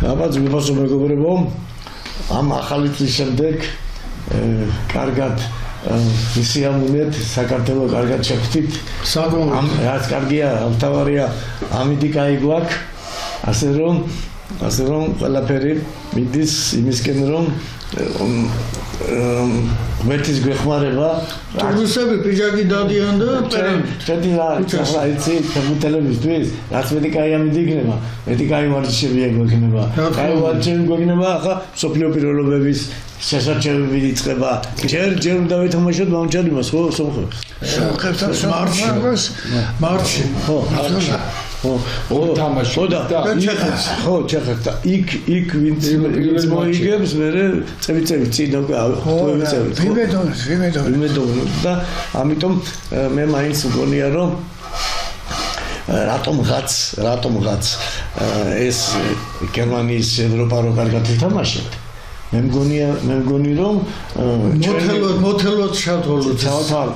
აბა ძმებასო მეგობრებო, ამ ახალი წლის შემდეგ კარგად მისიამუნეთ საქართველოს კარგად შეხვდით. რაც კარგია, მთავარია ამინდი კაი გვაქვს, ასე რომ ყველაფერი მიდის იმისკენ რომ მერტის გვეხმარება. რუსები პიჟაკი დადიან და შედი რა იცი თემუთელებისთვის რაც მეტი კაი ამინდი იქნება, მეტი კაი ვარჯიშები გვექნება. კაი ვარჯიშები გვექნება, ახლა სოფლიო პირველობების შესაძლებლობები იწყება. ჯერ უნდა ვითამაშოთ მომჭადიმას, ხო, სომხებს. სომხებთან მარტში. ხო, ჩეხეთს. იქ ვინც მოიგებს, მერე წევი წინ ვიმედოვნებ და ამიტომ მე მაინც მგონია რომ რატომღაც ეს გერმანიის ევროპა რო კარგად ითამაშეთ. მე მგონი რომ მოთელოთ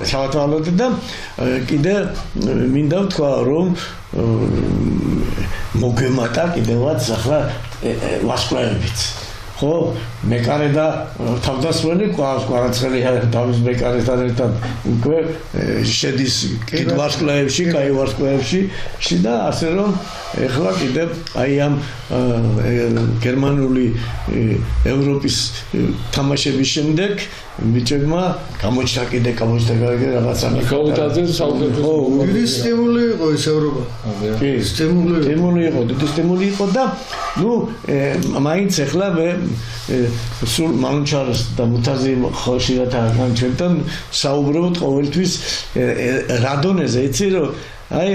ჩავთვალოთ და კიდე მინდა ვთქვა რომ მოგემატა კიდევაც ახლა ვარსკვლავებიც ხო მეკარე და თავდასხმელი კვარაცხელი თავის მეკარესთან ერთად უკვე შედის კიდე ვარსკვლავებში, კაი ვარსკვლავებში და ასე რომ ეხლა კიდე აი ამ გერმანული ევროპის თამაშების შემდეგ ბიჭებმა გამოჩნდა კიდე რაღაცა მიკაუტაძე საუბრობ. დიდი სტიმული იყო ეს ევროპა. კი, სტიმული იყო და ნუ მაინც ეხლა მე სულ მანუჩარს და მუთაზი ხშირად აღგან ჩვენთან საუბრობთ ყოველთვის რა დონეზე იცი რომ აი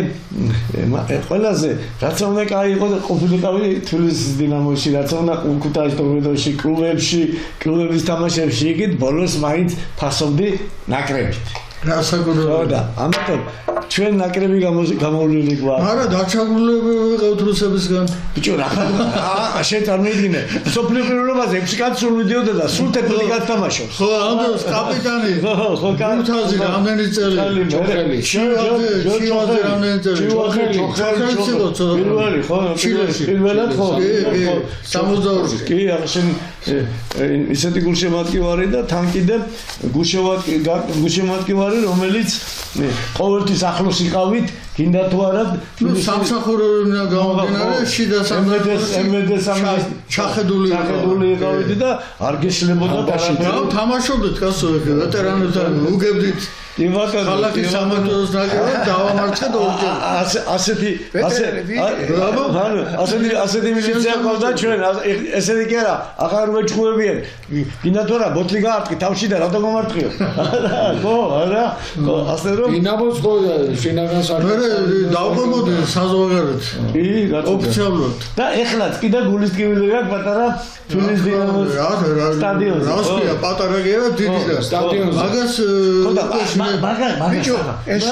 ყველაზე რაც უნდა კაი იყო და ყოფილიყავი თბილისის დინამოში, რაც უნდა ქუთაისის ტორპედოში, კლუბების თამაშებში იქით ბოლოს მაინც ფასობდი ნაკრებით. რასაკურებია და ამიტომ ჩვენ ნაკრები გამოვლილი გვაქვს. არა, დაჩაგრულები ვიყავთ რუსებისგან. ბიჭო, რა შენ წარმოიდგინე, სოფლიო პირველობაზე 6 კაცი სულ მიდიოდა და სულ 11 კაცი თამაშობს. ხო, ამბობს კაპიტანი. ხო, კაპიტანი რამდენი წელი? ჩილოზე რამდენი წელი? პირველი, ხო? პირველად ხო? 62. კი, ახლა შენ ისეთი გულშემატკივარი და თან კიდე გულშემატკივარი რომელიც ყოველთვის ახლოს იყავით, გინდა თუ არა, სამსახურები უნდა გამოგენარე, შიდა სამსახური ჩახედული იყავით და არ გეშლებოდა თამაშობდით კაცო, ვეტერანებთან უგებდით ხალხის სამართლოს ნაკრებად დავამარცხეთ ორჯერ. ასეთი მილიცია ყავდა ჩვენ, ესეთი კი არა, აღარ ვეჭხუებიან. გინდა თუ არა, ბოთლი გაარტყი თავში და რა დამამარცხიო. ხო, არა? ასე რომ დინამოს ხო შინაგან მე დავყომოდი საზღვარგარეთ. კი, ოფიციალურად. და ეხლაც კიდე გულისკივილი გაქვს პატარა თბილისის დინამოს სტადიონზე. რასკია პატარა გია დიდი და სტადიონზე. მაგას ბიჭო, ეს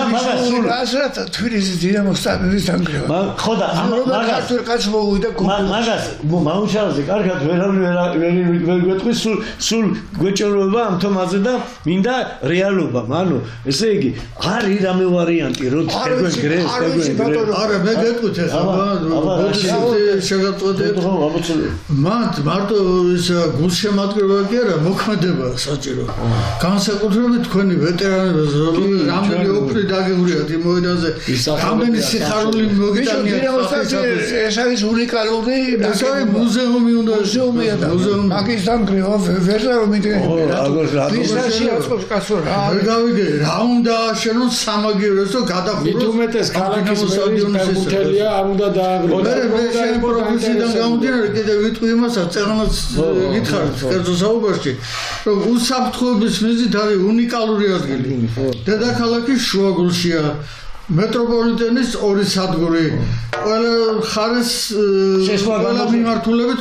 ასრათ თბილისის დინამოს სტადიონის დანგრევა. ხო და მაგას კაც მოვიდა მაგას მაუნჩარზე კარგად ვერ გვეტყვი სულ გვეჭრობა ამ თომაზე და მინდა რეალობა. ანუ ესე იგი არის რამე ვარიანტი რომ თეგვენგრეს არა მე გეტყვით ახლა შეგაწოდეთ მარტო ის გულშემატკივრება კი არა მოქმედება საჭირო განსაკუთრებით თქვენი ვეტერანებს რამდენი ოფრი დაგეღურიათ იმ მოედანზე რამდენი სიხარული მოგიტანიათ ეს არის უნიკალური ეს არის მუზეუმი უნდა მაგის დანგრევა ვერ რომ ვიზაში აწყობს კაცო რა გავიგე რა უნდა შენოს სამაგიეროს და გადახუროს მით უმეტეს ქალაქის სტადიონია არ უნდა დააგროვოს მე შენ პროფესიიდან გამომდინარე კიდე ვიტყვი იმასაც წერანაც გითხარით კერძო საუბარში რომ უსაფრთხოების მიზნით არის უნიკალური ადგილი დედაქალაქის შუაგულშია მეტროპოლიტენის ორი სადგური ყველა ხარეს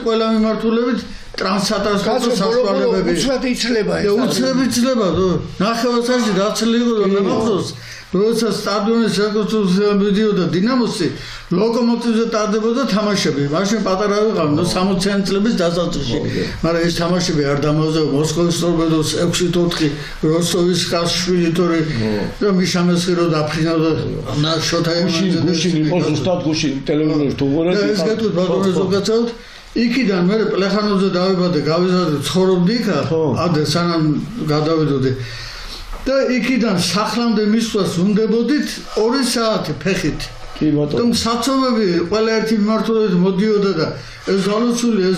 ყველა მიმართულებით ტრანსატლანტური სასწავლებები უცბად იცლება ეს უცბად იცლება ნახევარსაათი დაცლილი იყო და მე მახსოვს როცა სტადიონის რეკონსტრუქცია მიდიოდა დინამოსი ლოკომოტივზე ტარდებოდა თამაშები მაშინ პატარა ვიყავ 60-იანი წლების დასაწყისში მაგრამ ეს თამაშები არ დამაუზეო მოსკოვის ტორპედოს 6-4 როსტოვის კაშვილიტორი და მიშამესხირო დაფრინავდა შოთაიმანზე გუშინ იყო ზუსტად გუშინ ტელევიზორში თუ უყურეთ ეს გეტყვით ბატონო ზოგადად იქიდან მე პლეხანოზე დავიბადე, გავიზარდე, ცხოვრობდი იქ, ადრე სანამ გადავიდოდი. და იქიდან სახლამდე მისვლას უნდებოდით 2 საათი ფეხით. კი ბატონო. თუმცა საცობები ყველა ერთი მიმართულებით მოდიოდა და ეს გალოცული ეს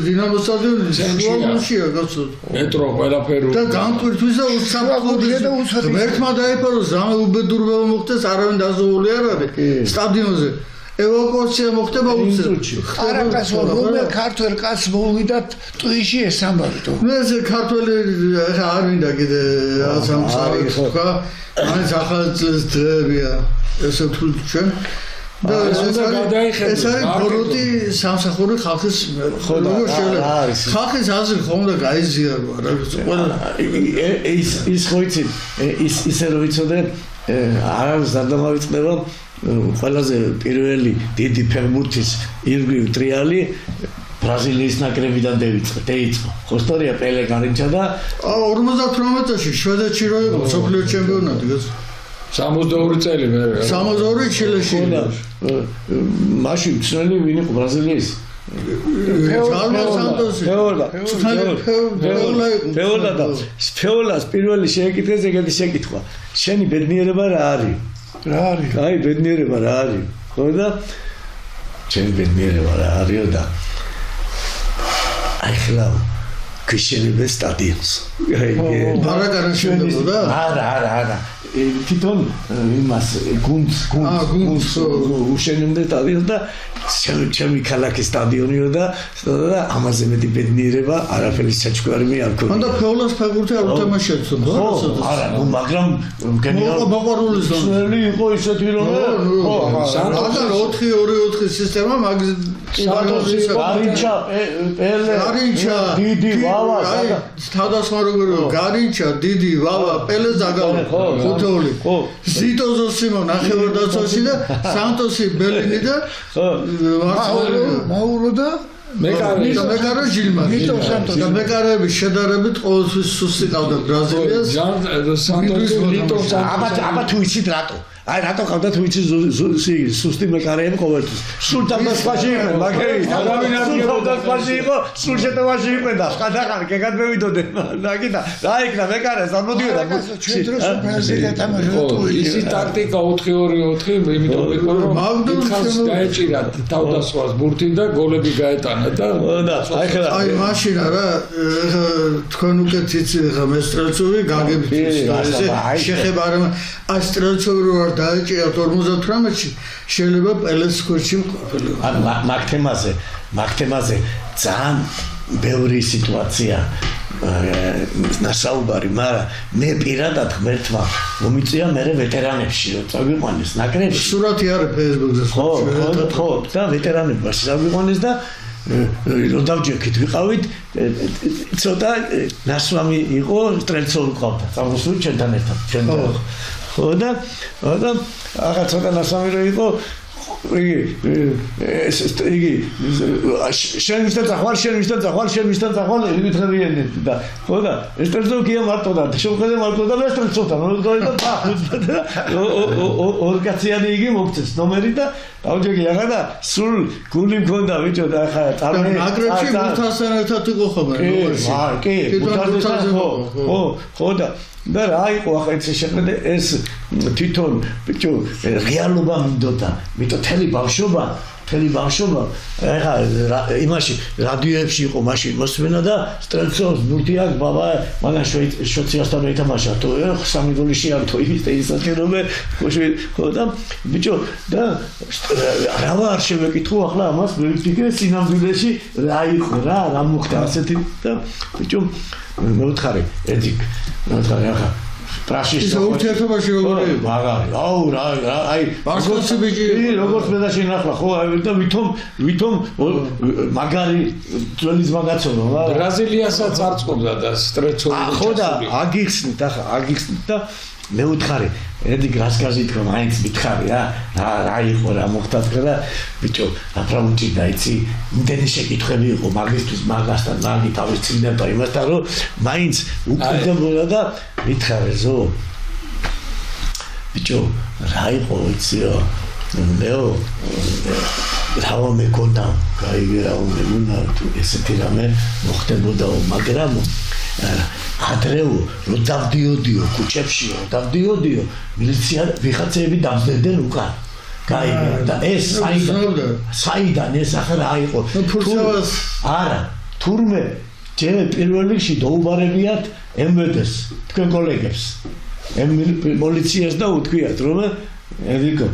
დინამო სტადიონი სულშია გასულ. მეტრო ყველაფერი. და განკვირთვის და უსამართლოდ ერთმა დაიფაროს რამე უბედურება მოხდეს, არავინ დაზოული არ არის სტადიონზე. ევაკუაცია მოხდება უცებ. არაკასო რომელ ქართველ კაცს მოვიდათ ტვიში ეს ამბავი თუ. მე ეს ქართველი ხა არ მინდა კიდე სამსარი თქვა. მაინც ახალ წელს დღეებია. ესე თუ ჩვენ და ეს არის ბოროტი სამსახური ხალხის როგორ შეიძლება ხალხის აზრი ხომ და გაიზიარო რა ყველა ის ხოიცი ისე რო იცოდე არ არის ზარდამავიწყდება ყველაზე პირველი დიდი ფეხბურთის ირგვლივ ტრიალი ბრაზილიის ნაკრებიდან დაიწყო. ხო ისტორია პელე გარინჩა და 58 წელს შვედეთში რო იყო მსოფლიო ჩემპიონატი 62 წელი მე 62 ჩილეში მაშინ ცნელი ვინ იყო ბრაზილიის ფეოლას პირველი შეეკითხეს ეგეთი შეკითხვა შენი ბედნიერება რა არის აი ბედნიერება რა არის ხო და შენი ბედნიერება რა არისო და აი ხლა ქიშენებე სტადიონს ბარაკანა შენდებოდა არა თვითონ იმას გუნდს უშენებდა სტადიონს და ჩემი ქალაქის სტადიონიო და ამაზე მეტი ბედნიერება არაფერი საჩუქარი მე არ ქონია. მანდა ფეოლას ფეხბურთი არ უთამაშებს ხო? არა, მაგრამ მოყვარული ზონელი იყო ისეთი რომ ხო, სანტა 4-2-4 სისტემა მაგ გარინჩა, პელე, დიდი ვავა, თავდასხმა როგორია, გარინჩა, დიდი ვავა, პელე ზაგავი, ხუთეული. ზიტო ზოსიმო ნახევარდაცვაში და სანტოსი ბელინი და მაურო და მეკარო ჟილმა ვიტო სანტოს და მეკარები შედარებით ყოველთვის სუსტი ყავდა ბრაზილიას სანტოსი ვიტო აბა თუ იცით რატო აი რატო ყავდა თუ იცით სუსტი მეკარეები ყოველთვის სულ თამაშში იყვნენ მაგერი ადამიანი არ გიყავდა თამაში იყო სულ შეტევაში იყვნენ და ხადაღარი გეგად მევიდოდნენ ნაკიდა რა იქნა მეკარეს არ მოდიოდა ჩვენ დროს ბრაზილია თამაშობდა ისი ტაქტიკა 4-2-4 იმიტომ რომ მაგდონს დაეჭირა თავდასხმას ბურთი და გოლები გაეტანა და აი ხა აი მაშინ რა თქვენ უკეთ იცი ხა მე სტრელცოვი გაგებით ესე შეხება არა აი სტრელცოვი რო არ დაეჭირა 58-ში შეიძლება პელეს ქორჩი მყოფილიყო ან მაგ თემაზე ძალიან ბევრი სიტუაცია ნასაუბარი, მაგრამ მე პირადად ღმერთმა მომიწია მე ვეტერანებში რომ წავიყვანეს ნაკრებში. სურათი არის Facebook-ზე. ხო, და ვეტერანებაში წავიყვანეს და რომ დავჯექით ვიყავით ცოტა ნასვამი იყო სტრელცოვი ყავდა. წამოსული ჩვენთან ერთად. ხო და აღარ ცოტა ნასვამი რო იყო იგი შენ მისთან წახვალ ვითხრიენით და ხო და ესტრელცოვია მარტო და შევხედე მარტო და ესტრელცოვთან და ორგაციანი იგი მოგწეს ნომერი და დავჯექი ახლა და სულ გული მქონდა ბიჭო და ახლა წარმე ნაკრებში მუთასთან ერთად იყო ხოლმე ნომერში კი ხო და რა იყო ახლა ეს შეხედე ეს თვითონ ბიჭო რეალობა მინდოდა მითო თელი ბავშვობა ახლა იმაში რადიოებში იყო მაშინ მოსმენა და სტრელცოვს ბურთი აქვს ბაბა მანან შვეიცარიასთან ეთამაშა თუ 3 გოლი შეანთო ისეთერობე ხო და ბიჭო და რა არ შევეკითხო ახლა ამას ვერიფიკე სინამდვილეში რა იყო რა მოხდა ასეთი და ბიჭო მეუთხარი ახლა პრაშის ურთიერთობაში როგორი მაგარი აუ რა აი ბარსკოსი ბიჭი როგორც მე და შენ ახლა ხო და ვითომ მაგარი ძველი ზმაგაცორო რა ბრაზილიასაც არ წყობდა და სტრელცოვი ხო და აგიხსნით და მეუთხარი ედი გასკაზით რომ აიც მითხარი რა იყო რა მოხდა და ბიჭო აფრაუნჭი დაიცი იმდენი შეკითხვები იყო მაგისტრის მაგასთან მაგი თავის წინდა იმასთან რომ მაინც უკდებოდა და მითხარეზო ბიჭო რა იყო იციო მეო რავა მეკონდა, გაიგე რავა მეკონდა, ესეთი რამე მოხდებოდაო, მაგრამ ადრეო რო დავდიოდიო ქუჩებში, რო დავდიოდიო, მილიცია ვიხაცები დავდებდნენ უკან. გაიგე და ეს საიდან ეს ახლა აიყო. არა, თურმე ჯერ პირველ რიგში დაუბარებიათ MVD-ს, თქვენ კოლეგებს. პოლიციას და უთქვიათ რომ ევიკო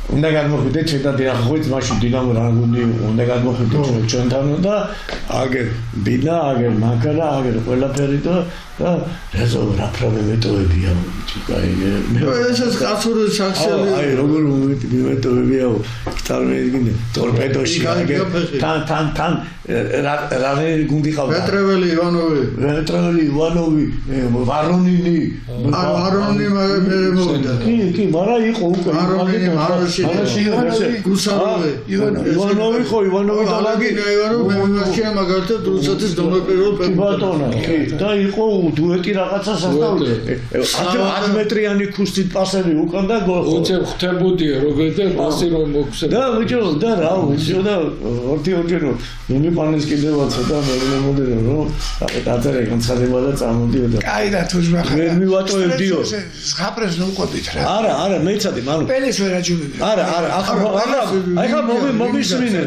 უნდა გადმოხვიდეთ ჩვენ და დიახოით მაშინ დინამო რა გუნდი უნდა გადმოხვიდეთ ჩვენთან და აგერ ბინა აგერ მაკარა აგერ ყველაფერი და რაზო რა პრობლემებია გაიგე ეს კაცური საქსელი აი როგორ მომეტოვებია წარმოიდგინე ტორპედოში აგერ თან რა გუნდი ყავდა ვეტრეველი ივანოვი ვარონინი მე მოვიდა კი მაგრამ იყო უკვე ივანოვი ხო ივანოვი და მაგინა მაგალითად რუსეთის დამოუკიდებელ ბატონო კი და იყო დუეტი რაღაცა სასწაული 10 მეტრიანი ქუსტით პასები უკან და გოლ უცებ ხდებოდია როგორ და პასი რომ მოგვსა და ბიჭო და რა ვიცი და ორჯერ მიმიყვანეს კიდევაც და მე მომდერო რომ დაწერე განცხადება და წარმოდიოდა კაი და თუჟმა ხარ მე მივატოვებდიო ზღაპრეს ნუყოდით რა არა მეცადი მაგრამ პელეს ვერ აჯობები არა ახლა მომისმინე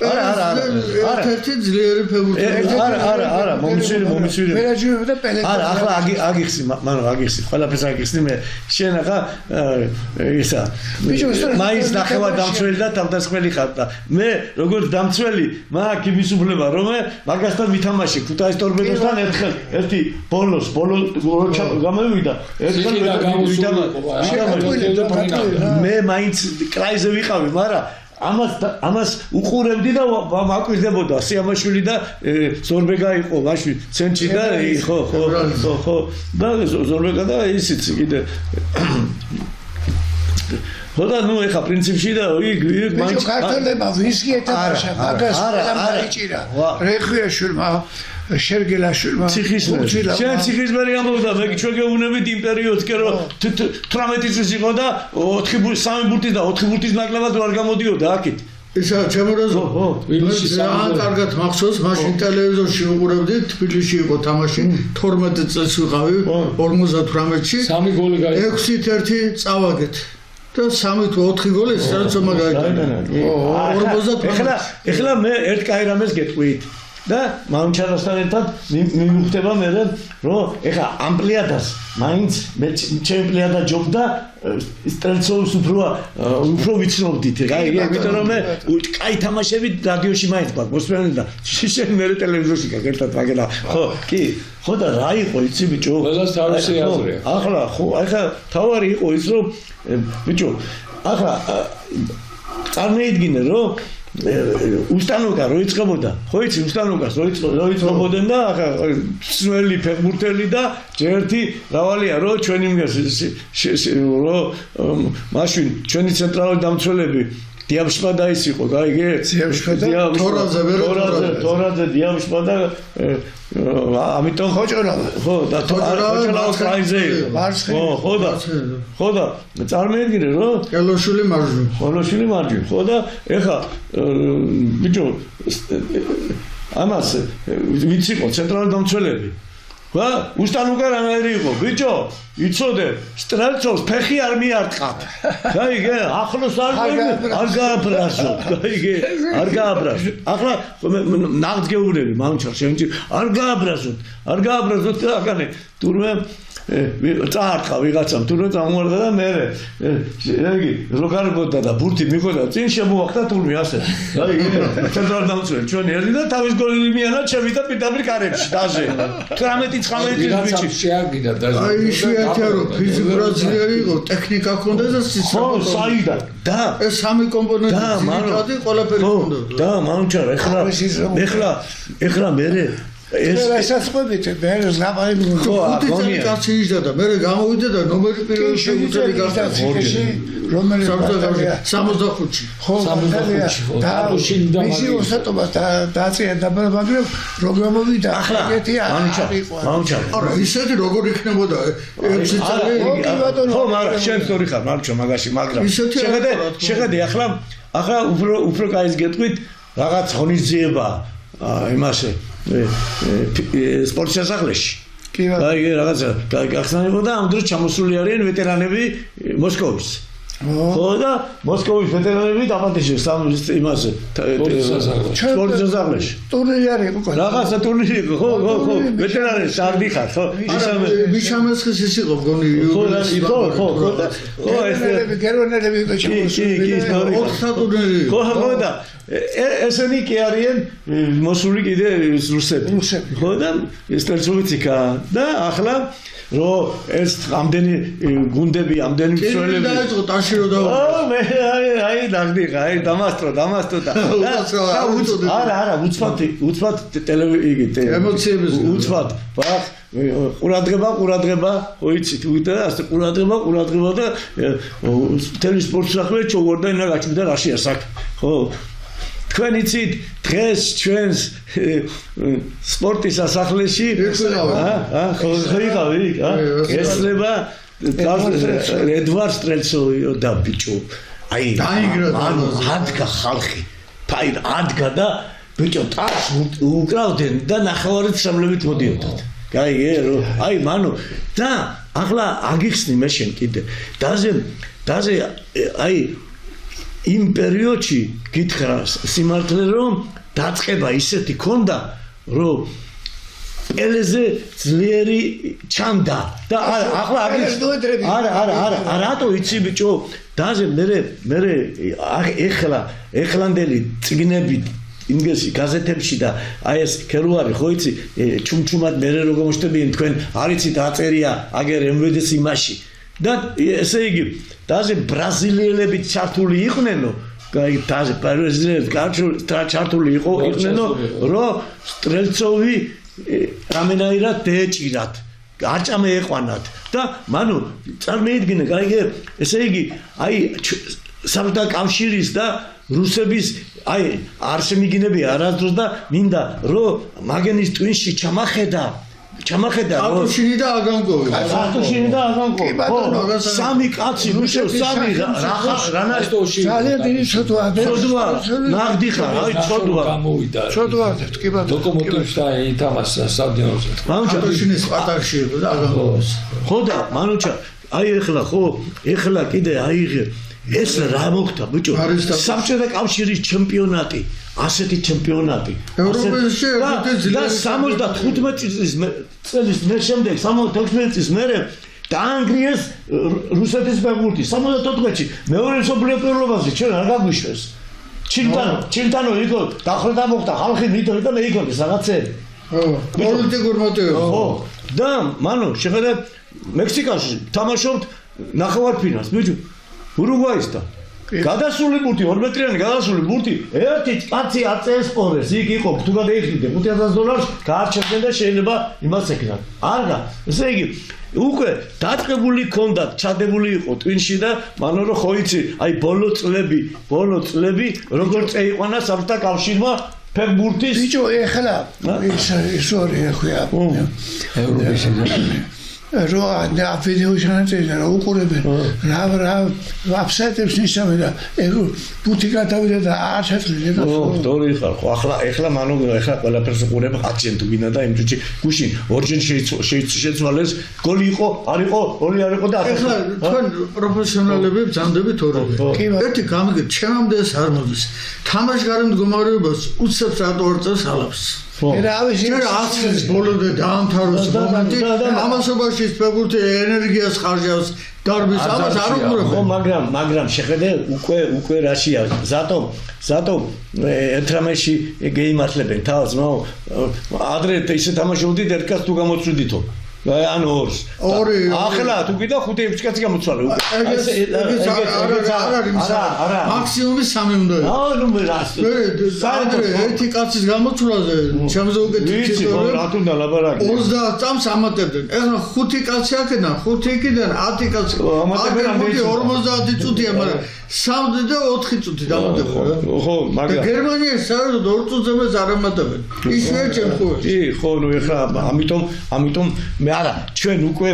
ერთ-ერთი ძლიერი ფეხბურთელი არა მომისმინე ვერ აჯობები და პელეს არა ახლა აგიხსი მაგრამ აგიხსი ყველაფერს აგიხსი მე შენ ახლა ისა მაინც ნახევარ დამცველი და თავდასხმელი ხარ და მე როგორც დამცველი მაგ იმის უფლება რომ მაგასთან ვითამაშე ქუთაის ტორპედოსთან ერთხელ ერთი ბოლო გამოვიდა ერთხელ მე მაინც კრაიზე ვიყავი მაგრამ ამას უყურებდი და მაკვირდებოდა სიამაშვილი და ზორბეგა იყო მაშინ ცენტრი და ხო და ზორბეგა და ისიც კიდე ხოდა ნუ ეხა პრინციპში და მაინც ქართველებმა ვისკი ეთამაშა მაგას ამაიჭირა რეხვიაშვილმა შერგელაშვილმა შენ ციხისბერი ამბობდა მე ჩვენ გეუბნებით იმ პერიოდს კი რომ 18 წლის იყო და 3 ბურთის და 4 ბურთის ნაკლებად არ გამოდიოდა აქეთ ისა ჩემურაზო ძალიან კარგად მახსოვს მაშინ ტელევიზორში უყურებდი თბილისში იყო თამაში 12 წელს ვიყავი 58-ში 3 გოლი გაიგო 6-1 წავაგეთ და 3-4 გოლი სადაც მაგაიტანა ეხლა მე ერთ კაი რამეს გეტყვით და მაუნჩარასთან ერთად მივხვდება მე რომ ეხა ამპლიადას მაინც მე ჩემპლიადა ჯობდა სტრელცოვს უფრო ვიცნობდით გაიგე იმიტომ რომ მე კაი თამაშები რადიოში მაინც მოსმენელი და შენ მე ტელევიზორში გაგერთად მაგელა ხო კი ხო და რა იყო იცი ბიჭო ყველას თავისი აზრია ახლა ხო ახლა თავარი იყო ის რომ ბიჭო ახლა წარმოიდგინე რომ უსტანოკა რო იწყებოდა ხო იცი უსტანოკას რო იწყებოდნენ და ახლა სველი ფეხბურთელი და ერთი რავალია რო ჩვენი რო მაშინ ჩვენი ცენტრალური დამცველები დიაბშპადა ის იყო გაიგე თორაძე დიაბშპადა ამიტომ ხო და ხოჭორავა კრაიზე ხო და წარმოიდგინე რომ კელოშვილი მარჯვი ხო და ეხა ბიჭო ამას ვიც იყო ცენტრალური დამცველები ხო უსტანუკა რანაირი იყო ბიჭო იცოდე სტრელცოვს ფეხი არ მიარტყა გაიგე ახლოს არ გააბრაზო გაიგე არ გააბრაზო ახლა ნაღდ გეუბნები მაუნჩარ შემჭი არ გააბრაზოთ და აკანე თურმე წაარტყა ვიღაცამ თურმე წამოვარდა და მე იგი როგარგოდა და ბურთი მიყოდა წინ შემოახდა თურმე ასე გაიგე ცენტრალურ დამცველი ჩვენი ერთი და თავის გოლი მიანა ჩემი და პირდაპირ კარებში დაჟე 18-19 ბიჭი შეაგიდა და რომ ფიზიკურად ძლიერი იყო, ტექნიკა ჰქონდა და სისტემა. ხო, საიდან. და ეს სამი კომპონენტი ძირითადი ყველაფერი ჰქონდა. და მანჩარ, ეხლა მე ესაცხობით მე ზღაპარი ხო, ხუთი კაცი იჯდა და მე გამოვიდა და ნომერი პირველი შეგვიძლია გახდა. რომელი 65-ში. ხო, 65-ში. და უშინ და მისი ოსტატობა დააწია და მაგრამ რო გამოვიდა ეგეთი მანჩარ. არა, ისეთი როგორ იქნებოდა 6 წელი. ხო, მაგრამ შენ სწორი ხარ, მარჩო, მაგაში, მაგრამ შეხედე ახლა ახლა უფრო კაის გეტყვით რაღაც ღონისძიება იმასე სპორტის სასახლეში. კი ბატონო. აი რაღაცა გახსნებოდა და ამ დროს ჩამოსული არიან ვეტერანები მოსკოვის. ხო და მოსკოვის ვეტერანები დაბადიშეს იმას სპორტის სასახლეში. ტურნირი არის უკვე. რაღაცა ტურნირი იყო, ხო, ვეტერანები სარდიხარ, ხო. მიშამესხის ის იყო გონი. ხო, ეს გერმანელები იყო ჩამოსული. ხო და ესენი კი არიან მოსული კიდე რუსები. ხო და სტრელცოვიციკა და ახლა რომ ეს ამდენი გუნდები, ამდენი მსვლელები დაიწყო ტაში რო დავა. აი დაგდიხა, აი დამასტრო და არა, უცბად ტელევიზია ემოციების უცბად ბახ ყურადღება, ოიცით, და ასე ყურადღება და თელის სპორტის საქმე ჩოვარდა ინა გაჩნდა რაშია საქმე. ხო თქვენ იცით დღეს ჩვენს სპორტის სასახლეში ხო იყავი ესლება ედვარდ სტრელცოვი და ბიჭო აი ადგა ხალხი ფაინ ადგა და ბიჭო ტას უკრავდნენ და ნახევარით მოდიოდათ გაიგე აი მანო და ახლა აგიხსნი მე შენ კიდე დაზე აი იმ პერიოდში გითხრა სიმართლე რომ დაწყება ისეთი ქონდა რომ პელეზე ძლიერი ჩამდა და ახლა არა რატო იცი ბიჭო დაზე მე ეხლანდელი წიგნებით ინგლისში გაზეთებში და აი ეს ქერუარი ხო იცი ჩუმჩუმად მე რო გამოშტებიან თქვენ არიცით აწერია აგერ MVD-ს იმაში და ესე იგი დაზე ბრაზილიელები ჩართული იყვნენო დაზე ბრაზილიელები ჩართული იყვნენო რომ სტრელცოვი რამენაირად დაეჭირათ არჭამე ეყვანათ და მანუ წარმოიდგინე გაიგე ესე იგი აი საბჭოთა კავშირის და რუსების აი არ შემიგინებია არასდროს და მინდა რომ მაგენის ტვინში ჩამახედა ატუშინი და აგანკოვი სამი კაცი რუსო სამი რანასტოში ძალიან დიდი ცოდვა ნახდიხარ აი ცოდვა ცოდვა კი ბატონო ლოკომოტივსა ითამაშა სტადიონზე ატუშინის სპარტაკში იყო და აგანკოვის ხო და მანუჩა აი ეხლა კიდე აიღე ეს რა მოხდა ბიჭო საბჭოთა კავშირის ჩემპიონატი ასეთი ჩემპიონატი ევროპაში და 75 წლის შემდეგ 76 წლის მერე დაანგრიეს რუსეთის ფეხბურთი 74-ში მეორე მსოფლიო პირველობაზე ჩვენ არ გაგვიშვეს ჩილტანო იყო დახრა მოხდა ხალხი მიდრე და მე იქონდეს რაღაცები პოლიტიკურ მოტივებში ხო და მანო შეხედე მექსიკაში თამაშობთ ნახევარფინალს ბიჭო ურუგვაისთან გადასული ბურთი 2 მეტრიანი გადასული ბურთი ერთი კაცი აწეს სპორეს იქ იყო თუ გადაიხდიდე $5,000 გაარჩევდნენ და შეიძლება იმას ეკნან არა ესე იგი უკვე დაწყებული ქონდა ჩადებული იყო ტვინში და მანო რო ხო იცი აი ბოლო წლები როგორ წეიყვანა საბჭოთა კავშირმა ფეხბურთის ბიჭო ეხლა ის ორი ხია ევროპის რო აფიდეოშანაწერა რო უყურებენ რა აფსაიტებს ნიშნავენ და ბუთი გადავიდა და არ შეწყდა ხო დორი ხარ ხო ახლა მანო ახლა ყველაფერს უყურებ 10 ჯენ თუ გინდა და იმ ჯუჭი გუშინ ორჯენ შეიცვალეს გოლი იყო არ იყო ორი არ იყო და ახლა თქვენ პროფესიონალები ბრძანდებით ორები ერთი გამიგეთ ჩემამდე ეს არ მოდის თამაშგარი მდგომარეობას უცებ რატო არ წევს ალაფს ჯერ აცის ბოლომდე დაამთავროს მომენტი ამასობაში ფეხბურთი ენერგიას ხარჯავს დარბის ამას არ უყურებ ხო მაგრამ შეხედე უკვე რაშია ზატო 18-ში გეიმართლებენ თავს ადრე ისე თამაშობდით ერთ კაც თუ გამოცვიდითო ანუ ორი ახლა თუ კიდე 5 კაცი გამოცვალე უკვე არა მაქსიმუმი 3 უნდა ანუ მე რას ადრე ერთი კაცის გამოცვლაზე ჩემზე უკვე ვიცი ხო რატო და ლაბარაკი 30 წამს ამატებდნენ ეხლა 5 კაცი აქედან 5 იქიდან 10 კაცი ამატებენ 50 წუთია მაგრამ 3 და 4 წუთი დამატებენ ხო მაგრამ გერმანიაში საერთოდ 2 წუთზე არ ამატებენ ისე ჩემხუებს კი ხო ნუ ეხლა ამიტომ მე არა ჩვენ უკვე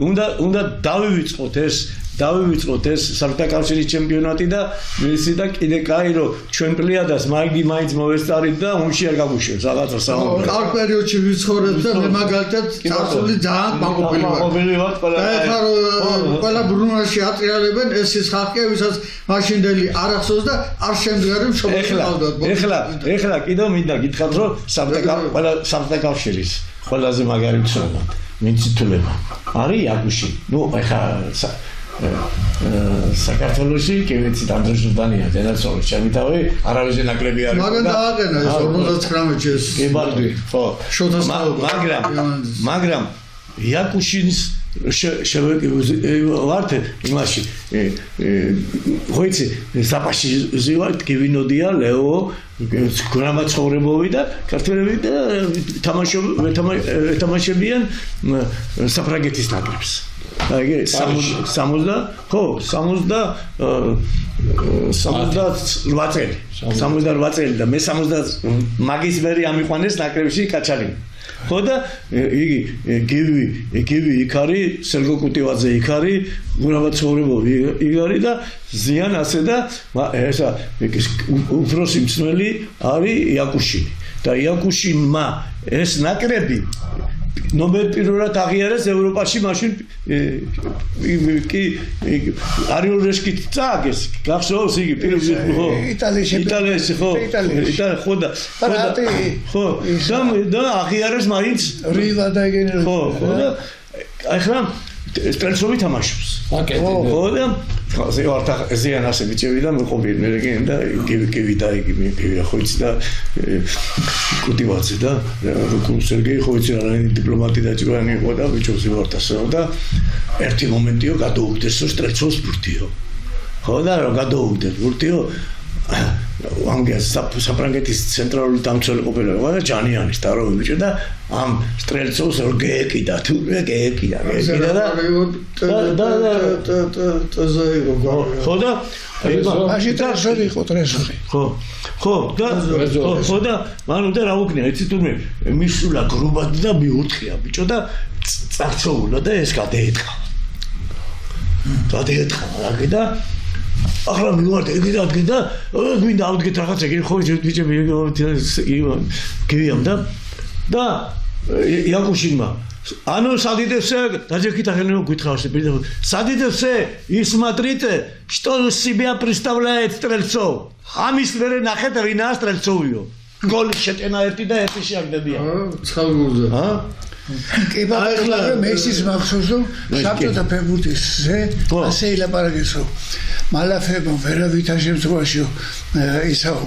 უნდა დავივიწყოთ ეს დავივიწყოთ ეს საბჭოთა კავშირის ჩემპიონატი და ვიცი და კიდე კაირო ჩვენ პლიადას მაინც მოვესწარით და ომში არ გაგუშვებს რაღაცა საუბარი. კარგ პერიოდში ვიცხოვრეთ და მე მაგალითად წარსული ძალიან მაყოფილი ვარ. და ყველა ბრუნვაში ატრიალებენ ეს ის ხალხია ვისაც მაშინდელი არ ახსოვს და არ შემდგარი მშობლად. ეხლა კიდევ მინდა გითხრათ რომ საბჭოთა კავშირის ყველაზე მაგარი ცნობა მიცითულება არის იაკუში. ნუ ეხლა საქართველოში კი ვიცით ანდრე ჟურდანია დედაცოლის ჩემი თავი არავის ნაკლები არის. მაგრამ დააყენა ეს 59-ში ეს. კი ბარდი, ხო. მაგრამ იაკუშინის ვართ იმაში ხოიცი საპაში ზივართ გივინოდია ლეო გრამაცხოვრებოვი და ქართველები და თამაშებიან საფრანგეთის ნაკრებს. აი 60 ხო 68 წელი და მე 60 მაგის მერი ამიყვანეს ნაკრებში კაჩალინი. ხო და იგი გივი იქ არის სერგო კუტივაძე იქ არის გურამაცხოვრებოვი იქ არის და ზიან ასე და ესა უფროსი მცნელი არის იაკუშინი და იაკუშინმა ეს ნაკრები ნომერ პირველად აღიარეს ევროპაში მაშინ კი არიულ რეშკით წააგეს გახსოვს იგი იტალიაში ხო და აღიარეს მაინც რივა და ეგენი ხო და ახლა სტრელცოვი თამაშობს ხო და ზიან ასე ბიჭები და მეყობი მე და გივი და იგი ხო იცი და კუტივაძე და სერგეი ხო იცი რა დიპლომატი და ჭკვიანი იყო და ბიჭებს ვარდასო და ერთი მომენტიო გადაუგდეს სტრელცოვს ბურთიო ხო და რა გადაუგდეს ბურთიო ამგეს საფრანგეთის ცენტრალური დამცველი ყოფილა და ჯანიანის და რო ბიჭო და ამ სტრელცოვს გეეკიდა თუ გეეკიდა ხო და მაშინ ტრესორი იყო ტრესორი ხო და მანუ და რა უქნია იცი თურმე მისულა გრუბად და მიუთხია ბიჭო და წარცოულა და ეს გადაეთხა და ახლა მივარდ ეგ და მინდა ავდგეთ რაღაცა კი ხო ბიჭები გივიამ და იაკუშინმა ანუ სადიდევსე დაჯერქით ახლა გითხავს სადიდევსე и смотрите что себя представляет Стрельцов ამის მერე ნახეთ ვინაა სტრელცოვიო გოლი შეტენა ერთი და ერთი შეაგდებია ცხალგურზე კი ახლა მესის მახსოვს რომ საბჭოთა ფეხბურთისზე ასე ილაპარაკეს რომ მალაფებმა ვერავითარ შემთხვევაში ისაო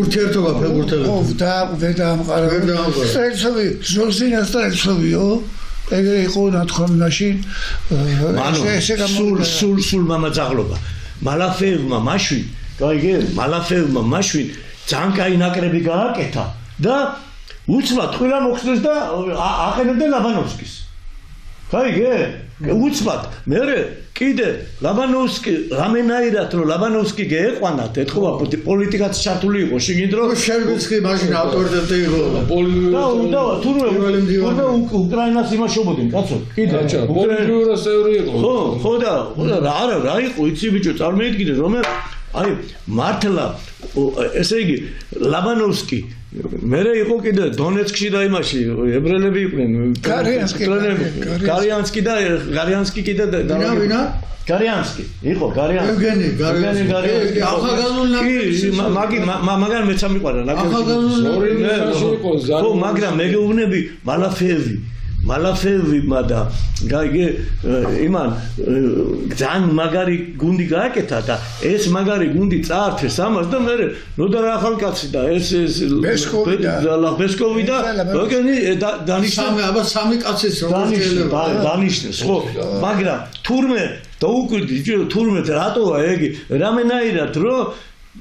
ურთიერთობა ფეხბურთელებს ვერ დაამყარა სტრელცოვი ზოლზინა სტრელცოვიო ეგრე იყო ნათქვამაში სულ მამაძაღლობა მალაფებმა მაშვინ გაიგე მალაფებმა მაშვინ ძალიან კაი ნაკრები გააკეთა და უცბად ყველა მოხსნეს და აყენებდნენ ლაბანოვსკის. გაიგე? უცბად. მერე კიდე ლაბანოვსკი რამენაირად რომ ლაბანოვსკი გეეყვანათ, ეთქვა პოლიტიკაც ჩართული იყო, შეგინდ რომ შერბიცკი მაშინ ავტორიტეტი იყო. და თურმე უკრაინას იმაშობოდნენ, კაცო. კიდე პოლიტბიუროს წევრი იყო. ხო და რა იყო, იცი ბიჭო, წარმოიდგინე რომ აი მართლა ესე იგი ლაბანოვსკი მერე იყო კიდე დონეცკში და იმაში ებრაელები იყვნენ გარიანსკი და გარიანსკი კიდე ვინა გარიანსკი იყო გარიანსკი ევრგენი გარიანსკი ახალგაზრდული მაგან მეც ამიყვანა ხო მაგრამ მეგეუბნები მალაფევმა და გაიგე იმან ძალიან მაგარი გუნდი გააკეთა და ეს მაგარი გუნდი წაართეს ამას და მე ნოდარ ახალკაცი და ეს ბესკოვი და ეგენი დანიშნა აბა სამი კაცის დანიშნეს ხო მაგრამ თურმე დაუკვირდი თურმე რატოა ეგ რამენაირად რომ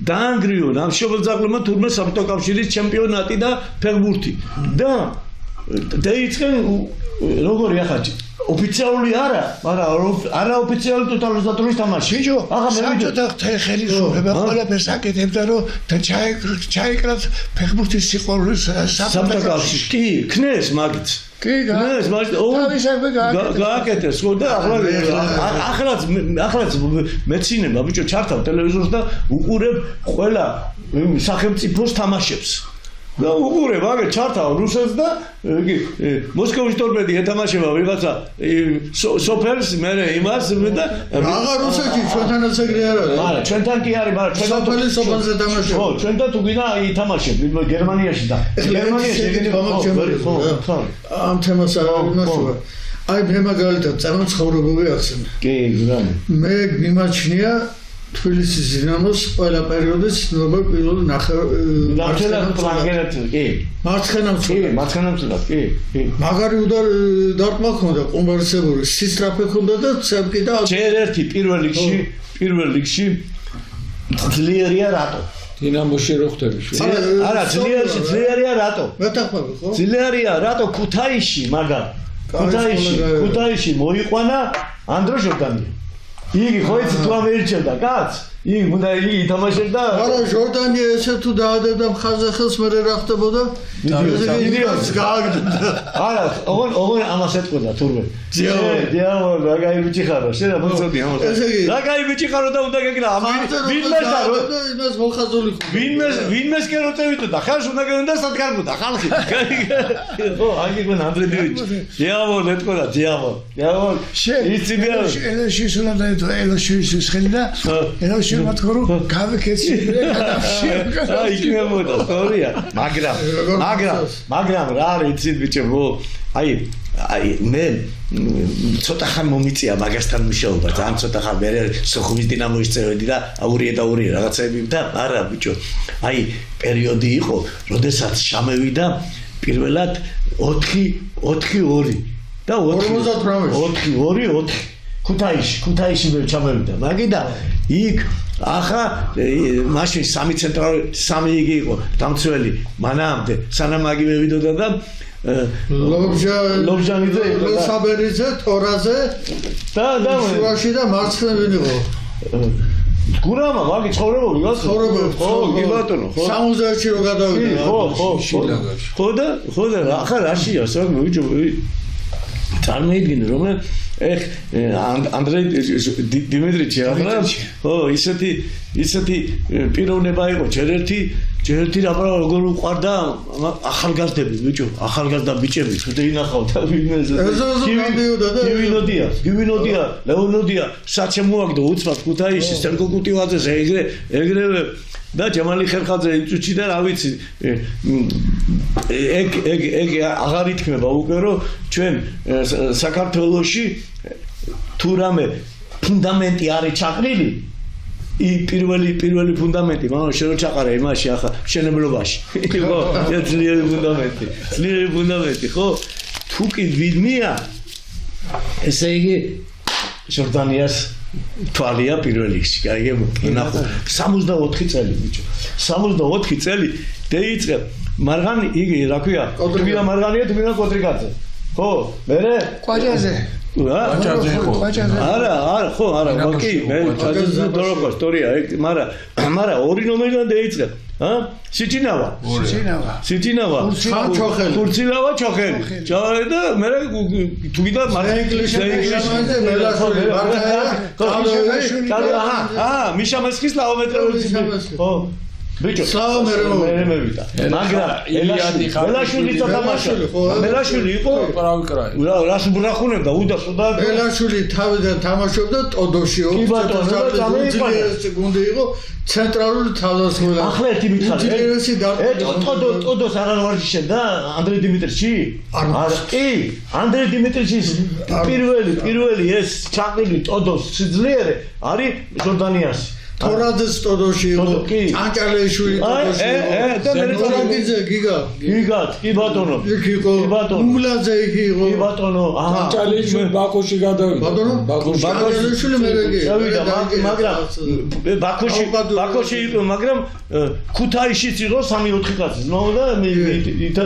დაანგრიო ნამშობელძაღლებმა თურმე საბჭოთა კავშირის ჩემპიონატი და ფეხბურთი და დაიწყენ როგორი ახაჭი ოფიციალური არა მაგრამ არაოფიციალური ტოტალიზატორის თამაში ბიჭო საბჭოთა ხელისუფლება ყველაფერს აკეთებდა რომ ჩაიკრათ ფეხბურთის სიყვარულის საბჭოთა კავშირი კი ქნეს მაგით კი, ეს მაშინ თავისებრი გააკეთეს, ხო და ახლაც მეცინება ბიჭო ჩართავ ტელევიზორს და უყურებ ყველა სახელმწიფოს თამაშებს. და უყურებ აგერ ჩართავ რუსეთს და იგი მოსკოვის ტორპედი ეთამაშება ვიღაცა სოფელს მე იმას და აღარ რუსეთში ჩვენთანაც ეგრე არ არის. არა ჩვენთან კი არის, მაგრამ ჩვენ სოფელის სოფელზე თამაშობ. ხო, ჩვენთან თუ გინდა ითამაშებ გერმანიაში და გერმანიაში ეგრე ხო. ამ თემას არ ვიმართება. აი მე მაგალითად წარმოცხოვრებები ახსენე. კი, გრანი. მე მიმაჩნია თბილისის დინამოს ყველა პერიოდის ნორმალ პირველ მარცხენა მცველად, კი. მაგარი დარტყმა ქონდა, კომპარისებური სისწრაფე ქონდა და ცემკი და ჯერ ერთი პირველ რიგში ძლიერია რატო? დინამოში რო ხდები შე. არა, ძლიერია რატო? მეთახმები ხო? ძლიერია რატო ქუთაისში, მაგარ. ქუთაისში მოიყვანა ანდრო ჟორდანია. იგი ხო იცი თუ ამერჩევდა კაც? იგი უნდა იგი ითამაშებდა. არა, ჟორდანია ესე თუ დაადებდა მხაზე ხელს მე რა ხდებოდა? ვიდეოს გააგდდა. არა, ოღონ ამას ეთქოდა თურმე. დიაო, რა კაი ბიჭი ხარო, შენ რა მოწოდი ამას. რა კაი ბიჭი ხარო და უნდა გეკრა. ვინმეს დარო? იმას მოხაზული ხო. ვინმეს კერო წევიდო და ხარს უნდა გენდა სადგარბოდა ხალხი. ხო, აგი გონ ანდრე დივიჩი. დიაო, ეთქოდა დიაო. დიაო, იცი დიაო. ელოში სულადა ელოში შეხედა. ელოში შემოთქრო გავიქეცი რა იქნებოდა სწორია მაგრამ რა არის იცით ბიჭო აი მე ცოტა ხან მომიწია მაგასთან მუშაობა ძალიან ცოტა ხან მე სოხუმის დინამოის წევედი და აურიე რაღაცები და არა ბიჭო აი პერიოდი იყო როდესაც შამევიდა პირველად 4-2 და 4 ქუთაისში მე ჩამოვიდა მაგიდა იქ ახლა მაშინ 3 ცენტრალური 3 იგი იყო დამცველი მანამდე სანამ აგი მევიდოდა და ლობჟანიძე ლოსაბერიძე თორაზე და შუაში და მარცხნივ იყო გურამა მაგი ცხოვრებობი ხო კი ბატონო ხო 61-ში რო გადავიდა ხო და ახლა რაშია საქმე ბიჭო წარმოიდგინე რომ ეხ ანდრეი დიმიტრიჩი ახლა ხო ისეთი პიროვნება იყო ჯერ ერთი რა როგორ უყარდა ახალგაზრდები ბიჭო ახალგაზრდა ბიჭები ხდე ინახავ და გივინოდია ლეონოდია საჩემოაგდო უცბად ქუთაისში სერგო კუტივაძეზე ეგრევე და ჯამალი ხერხაძე იწუჩი და რა ვიცი ეგ აღარ ითქმება უკვე რომ ჩვენ საქართველოში თუ რამე ფუნდამენტი არის ჩაყრილი პირველი ფუნდამენტი მაგრამ შენ ჩაყარე იმაში ახლა მშენებლობაში ხო ძლიერი ფუნდამენტი ხო თუ კი ვინმეა ესე იგი ჟორდანიას თვალია პირველ რიგში, გაიგებ? ნახო, 64 წელი ბიჭო. 64 წელი დაიწყე მარღანი, იგი რა ქვია? თბილა მარღანია, თბილა კოტრიკაძე. ხო, მერე? კვაჭაზე. კვაჭაზე ხო. არა, ხო, არა, კი, მე კვაჭაზე დოროკო ისტორია, მაგრამ ორი ნომერიდან დაიწყე. სიჩინავა. ქურცილავა ჩოხელი. ჩავარე და მე თუ გიდა მიშა მასხის ლაომეტროვიცი. ხო. ბიჭო, მე მევიდა. მაგრამ ელაშვილი თამაშა. ელაშვილი იყო პრავიკრაი. რას ბრახუნებდა უდასოდა. ელაშვილი თავიდან თამაშობდა ტოდოში. კი ბატონო, გუნდი იყო ცენტრალური თავდასხმელი. ახლა ერთი მითხარი. ტოდოს არ ვარჯიშე და ანდრე დიმიტრიჩი? არა, კი, ანდრე დიმიტრიჩის პირველი ეს ჩაყრილი ტოდოს სიძლიერე არის ჟორდანიასი. თორაძეს ტოდოში იყო, ჭანჭალეიშვილი ტოდოში იყო. და მე თორაძე გიგა, კი ბატონო. იქ იყო. უმლაძე იქ იყო. კი ბატონო. ჭანჭალეიშვილი ბაქოში გადავიდა. ბატონო? ჭანჭალეიშვილი მე იგი. დავიდა, მაგრამ ბაქოში იყო, მაგრამ ქუთაისშიც იყო 3-4 კაცი. ნო და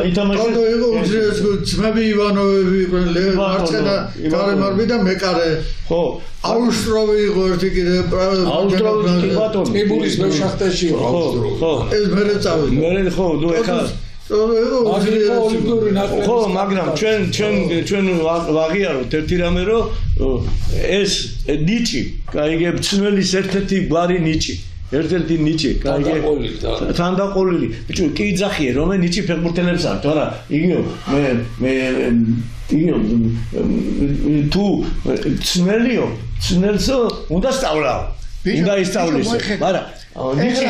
ითამაშა. ტოდო იყო უძრეს ძმები ივანოვები იყვნენ, მარცხენა გარემარბი და მეკარე. ხო. აუშტროვი იყო ერთი კიდე აუშტროვი კი ბატონო ტებულის მეშახტეში იყო ხო ეს მერე წავიდა მერე ხო ნუ ეხლა ხო, მაგრამ ჩვენ ვაღიაროთ ერთი რამე, რომ ეს ნიჭი, კაიგებ ცნველის ერთ-ერთი გვარი ნიჭი. ერთ-ერთი ნიჭი, თანდაყოლილი. ბიჭო, კი იძახიე, რომ ნიჭი ფეხბურთელებს აქვს, თორა იგივე თუ ცნელიო, ცნელსო უნდა სწავლაო. უნდა ისწავლისო, მაგრამ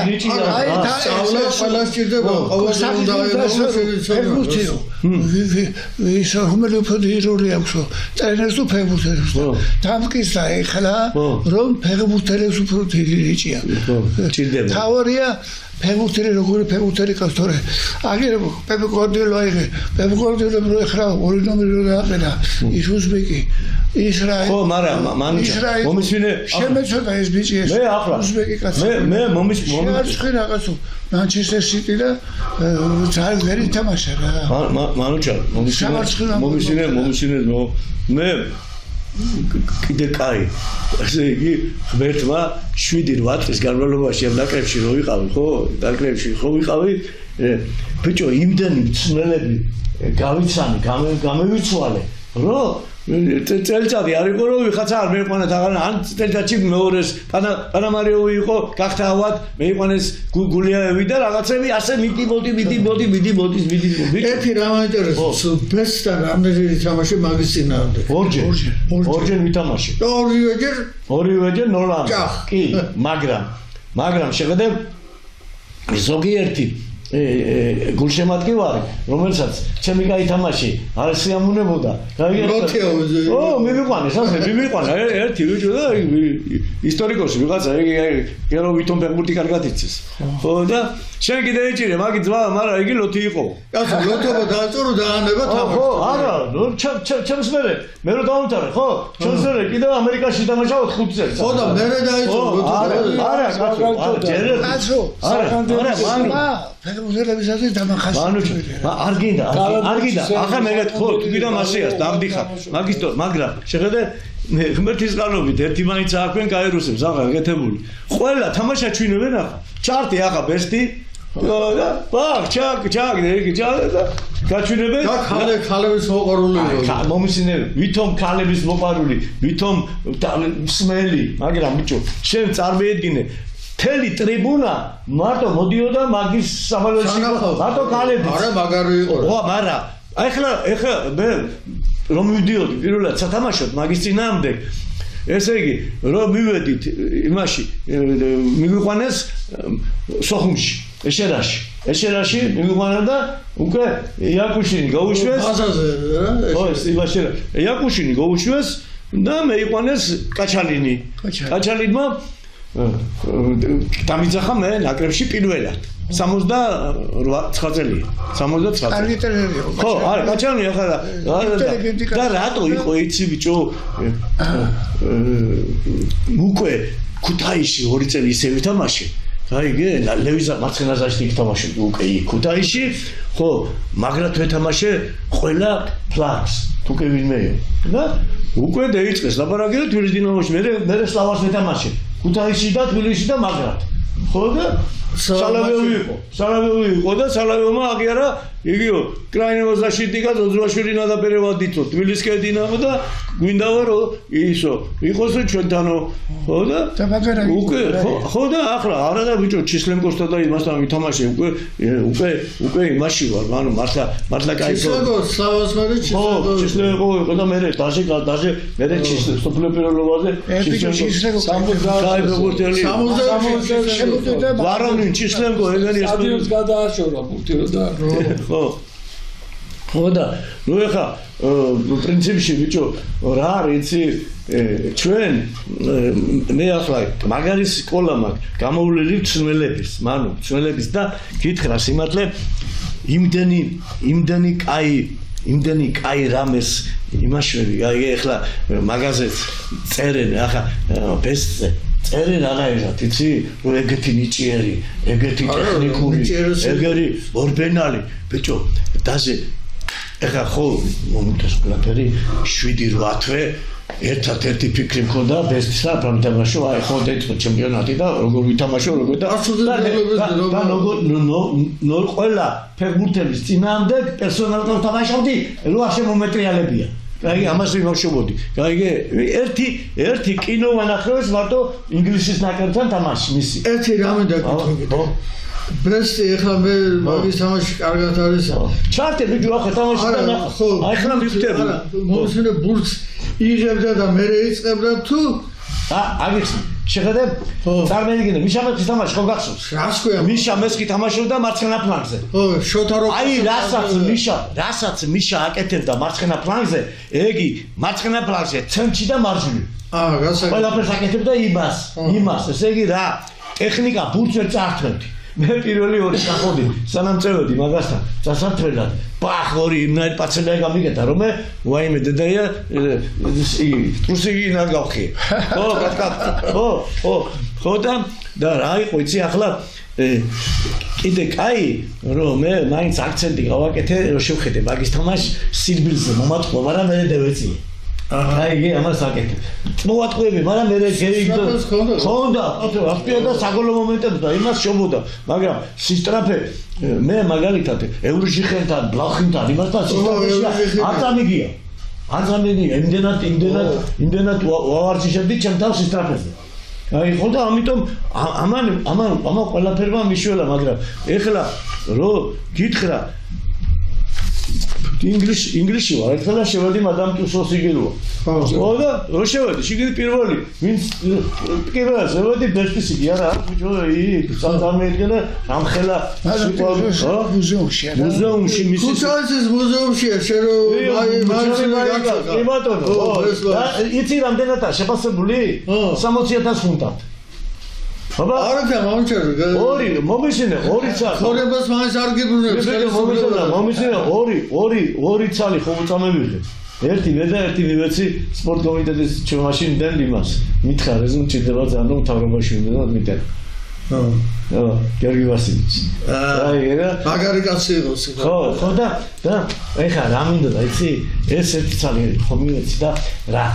ნიჭი სწავლა ყველა სჭირდება, ყოველდღე უნდა ფეხბურთიო. ის რომელი ფედერალური აქვს, ტრენერს თუ ფეხბურთელებს. დამკისდა ეხლა, რომ ფეხბურთელებს უფრო დიდი ნიჭია. ჭირდება. თავარია ფეხბურთელი როგორი ფეხბურთელი ყავს, თორე აგერ პეპე გوارდიოლა იღე, პეპე გوارდიოლა რო ეხლა ორი ნომერი რო დააყენა, ის უზბეკი, ისრაელი. ხო, მაგრამ მომისმინე შემეცოდა ეს ბიჭი ეს. მე ახლა უზბეკი კაცი. მე მომისმინე რაღაცო Manchester City და ძალიან ვერ ითამაშა რა. მანუჩა, მომისმინე მე კიდე კაი. ასე იგი ღმერთმა 7-8 წლის განმავლობაში ამ ნაკრებში რო ვიყავი, ხო? ნაკრებში ხო ვიყავი? ბიჭო, იმდენი მწნელები გავიცანი, გამევიცვალე, რომ წელიწადი არ იყო რომ ვიღაცა არ მეიყვანა თაღან ან წელიწადში მეორეს პანამარიოვი იყო გახთავად მეიყვანეს გულიაევი და რაღაცები ასე მიდი ერთი რა მაინტერესებს ბესთან რამდენჯერ ითამაშე მაგის წინააღმდეგ ორჯერ ვითამაშე ორივეჯერ 0 კი მაგრამ შეხედე ზოგიერთი გულშემატკივარი, რომელსაც ჩემი გაითამაში არ სიამოვნებოდა. მივიყვანეს, ასე მივიყვანა ერთი ბიჭო და ისტორიკოსი ვიღაცა, გერო ვითომ ფეხბურთი კარგად იცის. ხო და შენ კიდე ეჭირე, მაგის ძმა, მაგრამ იგი ლოთი იყო. კაცო, ლოთობა დააწორო დაანება თამაში. ხო, არა, ჩემს მე რო დავამთავრე, ხო? ჩემს მე კიდე ამერიკაში დამაშავოთ 5 წელს. ხო და მე დაიწყო ლოთობა. არა, კაცო, არა, ფეხბურთელებისაც დამახასიათებელია. მანუჩა, არ გინდა. ახლა მეგეთ ხო, თვითონ მასეას დამდიხარ. მაგრამ შეხედე ღმერთის წყალობით ერთი მაინც აქვენ კაირუსებს ახლა გეთებული. ყველა თამაშა ჩვინებენ ახლა. ჩარტი ახლა ბესტი და ჩაკ და გაჩვენებენ და ქალების მოყარული მომისინე ვითომ ქალების მოყარული ვითომ სმელი მაგრამ ბიჭო შენ წარმოედგინე თელი ტრიბუნა მარტო მოდიოდა მაგის საბალოში მარტო ქალები არა მაგარი იყო ხო მაგრამ ახლა მე რომ მივიდიოდი პირველად სათამაშოდ მაგის წინააღმდეგ ესე იგი რომ მივედით იმაში მიგვიყვანეს სოხუმში ეშერაში მიგვიყვანა და უკვე იაკუშინი გაუშვეს ბაზაზე რა ეს იაკუშინი გაუშვეს და მეიყვანეს კაჩალინმა დამიძახა მე ნაკრებში პირველად 69 წელი 69 კარგი ტრენერია ხო არა კაჩალინი ახლა და რატო იყო იცი ბიჭო უკვე ქუთაისში 2 წელი ისე ვითამაშე აიგე ლევიზა მარცხენაზაში ვითამაშე უკვე ქუთაისში ხო მაგრად ვეთამაშე ყველა ფლანგს თუკე ვინმეო და უკვე დაიწყეს ლაპარაკი და თბილისის დინამოში მე სლავას ვეთამაშე ქუთაისში და თბილისში და მაგრად ხო და სალავევი იყო და სალავევმა აღიარა იგივე კრაინევას защитника ზოძვაშვილი ნადაფერევადითო თბილისკე დინამო და გვინდავა რომ ისო იყოს ჩვენთანო ხო და უკვე ხო და ახლა არა და ბიჭო ჩისლენკოსთან და იმასთან ვითამაშე უკვე იმაში ვარ ანუ მართლა кайფო სლავას მე ჩისლენკო იყო და მე დაჟე მე სოფლიო პირველობაზე ვარონი ჩისლენკო ეგენი სტადიონს გადააშორა ბურთიო და ხო და ნუ ეხა პრინციპში ბიჭო რა არის ჩვენ მე ახლა მაგარი სკოლა მაქვს გამოვლილი ცნელების და გითხრა სიმართლე იმდენი კაი რამეს იმაშვები ეხლა მაგაზეც წერენ ახლა ბესტზე წერენ აღაერათ იცი რომ ეგეთი ნიჭიერი ეგეთი ტექნიკური ეგერი ორბენალი ბიჭო დაზე ეხლა ხო მომიტეს ყველაფერი 7-8 თვე ერთად-ერთი ფიქრი მქონდა ბესტსა პრამთამაშო აი ხო დაიწყო ჩემპიონატი და როგორ ვითამაშო როგორ და ნოლ ყველა ფეხბურთელის წინააღმდეგ პერსონალურად თამაშობდი რო არ შემომეტრიალებია აი ამას ვიმოშობოდი გაიგე ერთი კინო ვანახევს მარტო ინგლისის ნაკრებთან თამაში მისი ერთი რამე დაგითხრობთ ბრესტი ეხლა მე მაგის თამაში კარგად არის ჩარტე ბიჭო ახლა თამაში და ნახო აი ხლა მივხვდები მოსინე ბურთს იღებდა და მე რეიწყებდა თუ აგიხსნა შეხედე წარმოვიდგინე მიშა მესკი თამაში ხო გახსოვს რას ქვია მიშა მესკი თამაშობდა მარცხენა ფლანგზე ხო შოთა რო აი რასაც მიშა აკეთებდა მარცხენა ფლანგზე ეგი მარცხენა ფლანგზე ცენტრში და მარჯვნივ გასაგებია ყველაფერს აკეთებდა იმას ესე იგი რა ტექნიკა ბურთს ვერ წაართმევდი მე პირველი ორი წახოდი სანამ წევედი მაგასთან წასართმელად ბახ ორი იმნაირ პაცელია გამიგეთა რომ მე ვაიმე დედაია თურსიგი ნაგავხი ხო კატკატ ხო და რა იყო იცი ახლა კიდე კაი რომ მე მაინც აქცენტი გავაკეთე რომ შევხედე მაგის თამაში სირბილზე მომატყვა მაგრამ მე დევეცი აიგე ამას აკეთებ მოატყვევი მაგრამ მე გეიგდო ხონდა აფტია და საგოლო მომენტებს და იმას შობოდა მაგრამ სისტრაფე მე მაგალითად ევროჟიხენთან ბლახინთან იმასთან სისტრაფეში არ წამიგია იმდენად ვავარჯიშებდი ჩემ თავს სისტრაფეზე აი ხონდა ამიტომ ამან ყველაფერმა მიშველა მაგრამ ეხლა რო გითხრა ინგლისში ვარ ერთხელ შევედი მადამ ტუსოს იგილოა ხო და რო შევედი შიგნით პირველი ვინც პირველად შევედი ბესტისიგი არა ბიჭო სამედგენა ამხელა მუზეუმში მისი ქუთაისის მუზეუმშია შენ რომ ბატონო იცი რამდენადაა შეფასებული 60,000 ფუნტად აბა არა მომჩერე ორი მომისინე ორი ცალი ხორებას მაინც არ გიბრუნებს მომისინე ორი ცალი ხო მოწამებიღე ერთი მე და ერთი მივეცი სპორტ კომიტეტის მაშინ დენ იმას მითხრა რეზუმ ჭირდება ძალიან რომ მთავრობაში უნდა მიტენ გიორგი ვასილიჩი მაგარი კაცი იყოს ხო და ეხა რა მინდოდა იცი ეს ერთი ცალი ხო მივეცი და რა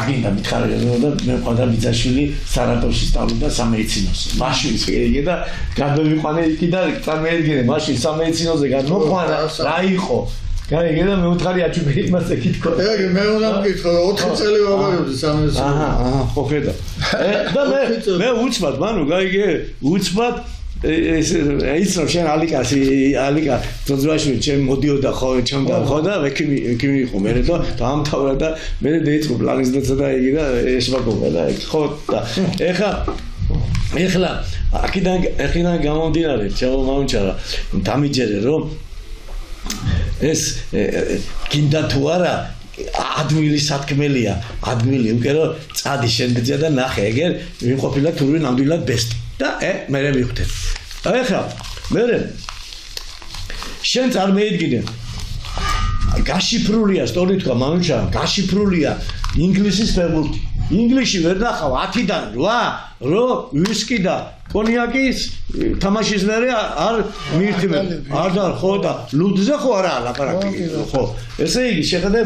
გინდა მითხარ და მე ყავდა ბიძაშვილი სარატოვში სწავლობდა სამედიცინოს მაშინ შეიგე და გადმოვიყვანე იქ და წარმოვიდგინე მაშინ სამედიცინოზე გადმოყვანა რა იყო გაიგე და მე უთხარი აჩუქე იმას ეკითხო ეგ მე უნდა მკითხო 4 წელი ვაბარებდი სამედიცინო ხო ხედა და მე უცბად მანუ გაიგე უცბად ის რომ შენ ალიკა ძოძვაშვილი ჩემ მოდიოდა ხო ჩემთან ხო და ექიმი იყო მე და დაამთავრა და მე დაიწყო პლანიზდაცა და იგი და ესვაკობა და ხო და ეხლა აქედან გამომდინარე ჩემო მამჩარა დამიჯერე რომ ეს გინდა თუ არა ადმილი სათქმელია ადმილი უკვე რომ წადი შენგძია და ნახე ეგერ ვიმყოფილა თუ ნამდვილად ბესტი და მე მივხვდეთ ეხლა მე შენ წარმოიდგინე გაშიფრულია სწორი თქვა მამუჩა გაშიფრულია ინგლისის ფეხბურთი ინგლისში ვერ ნახავ 10-დან 8 რო ვისკი და კონიაკის თამაშის მერე არ მიირთმევ არ და ხო და ლუდზე ხო არა ლაპარაკი ხო ესე იგი შეხედე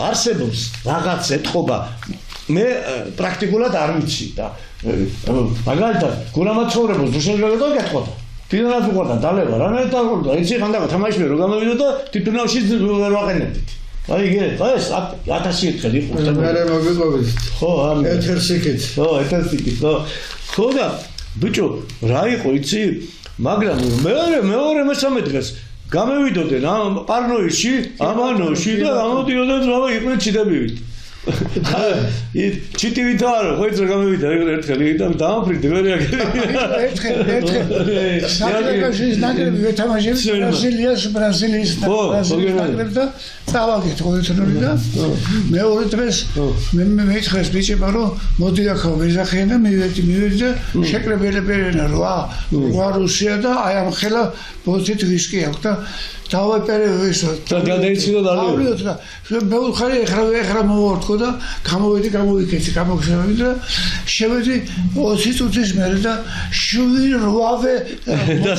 არსებობს რაღაც ეთყობა მე პრაქტიკულად არ ვიცი და მაგალითად გულამაცხოვრებელს დუშენგელო გეტყოდა თინანაც უყურდა დალევა რანაირად დაყურდა იცი ხანდახან თამაშში რო გამოვიდა და თვითონავში ვერ ვაყენებდით აიგე ეს 1000 ერთხელ იყო მე მოგიყვებით ხო არ ეთერსიკით ხო და ბიჭო რა იყო იცი მაგრამ მეორე მესამე დღეს გამევიდოდნენ ამ პარნოიში ამანოში და ამოდიოდნენ რა იყვნენ ჩიდებივით ჩიტივით არა ხო იცი გამევიდა ერთხელ და დაამფრინდი ვერ ერთხელ საფრანგეთის ნაკრები ვეთამაშებთ ბრაზილიის ნაკრებს და წავაგეთ ყოველთვიური და მეორე დღეს მე მეთხეს ბიჭებმა რომ მოდი აქ ვიზახიან და მივედი და შეკრებელებენა 8 რუსია და აი ამ ხელა ბოთით ვისკი აქვს და დავეპერე ისო და გადაიცინო და ავლიოთ და მე ვხარი ეხლა მოვარდქო და გამოვიკეცი გამოგზავნე და შევედი 20 წუთის მერე და 7-8-ე და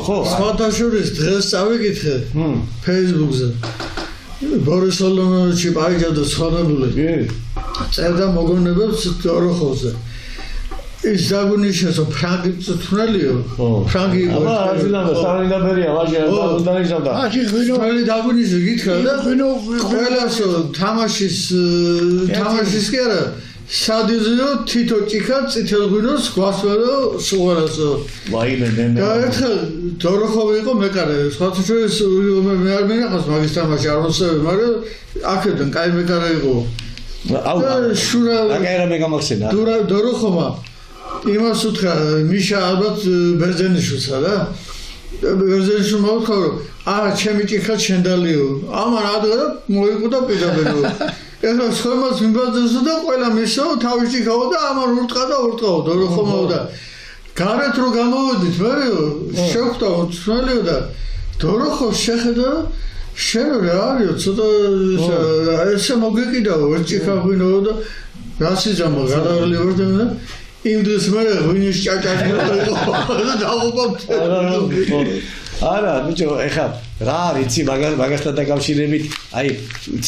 ხო სხვადასხვა დღეს წავიკითხე Facebook-ზე ბორის სოლომონოვიჩი პაიჯა და სხვადასხვა წერდა მოგონებებს დოროხოზე ის დაგუნიშნეს რომ ფრანგი წვრთნელიო ფრანგი აბა არჩილანდა სარინდაბერია ვაჟი დანიშნავდა აში ღვინო დაგუნიშნე გითხრა და ღვინო ყველას თამაშის კი არა სადიზო თითო ჭიქა წითელ ღვინოს გვასვერო სუღარასო ვაიმე და ერთხელ დოროხოვი იყო მეკარე სხვათაშორის მე არ მინახავს მაგის თამაში არ მოსწევი მაგრამ აქედან კაი მეკარე იყო შურა აგერა მეგამახსენა დოროხომა იმას უთხრა მიშა ალბათ ბერძენიშვილსა და ბერძენიშვილმა უთხრა რომ არა ჩემი ჭიქა შენდალიო ამან ადრე მოიკვდა პირდაპირ ეხლა სხვამაც მიმბაძესო და ყველა მისო თავის ჭიქაო და ამან ურტყაო დოროხომაო და გარეთ რო გამოვედით მე შევხვდა უცნალიო და დოროხოს შეხედა შენ რა არისო ცოტა ესე მოგეკიდაო ერთ ჭიქა ღვინოო და რასიძამო გადავლი ვარ და იმდროს მე ღვინის ჭაჭაკი და დავუყავთ არა ბიჭო ეხლა რა არის მაგასთან დაკავშირებით აი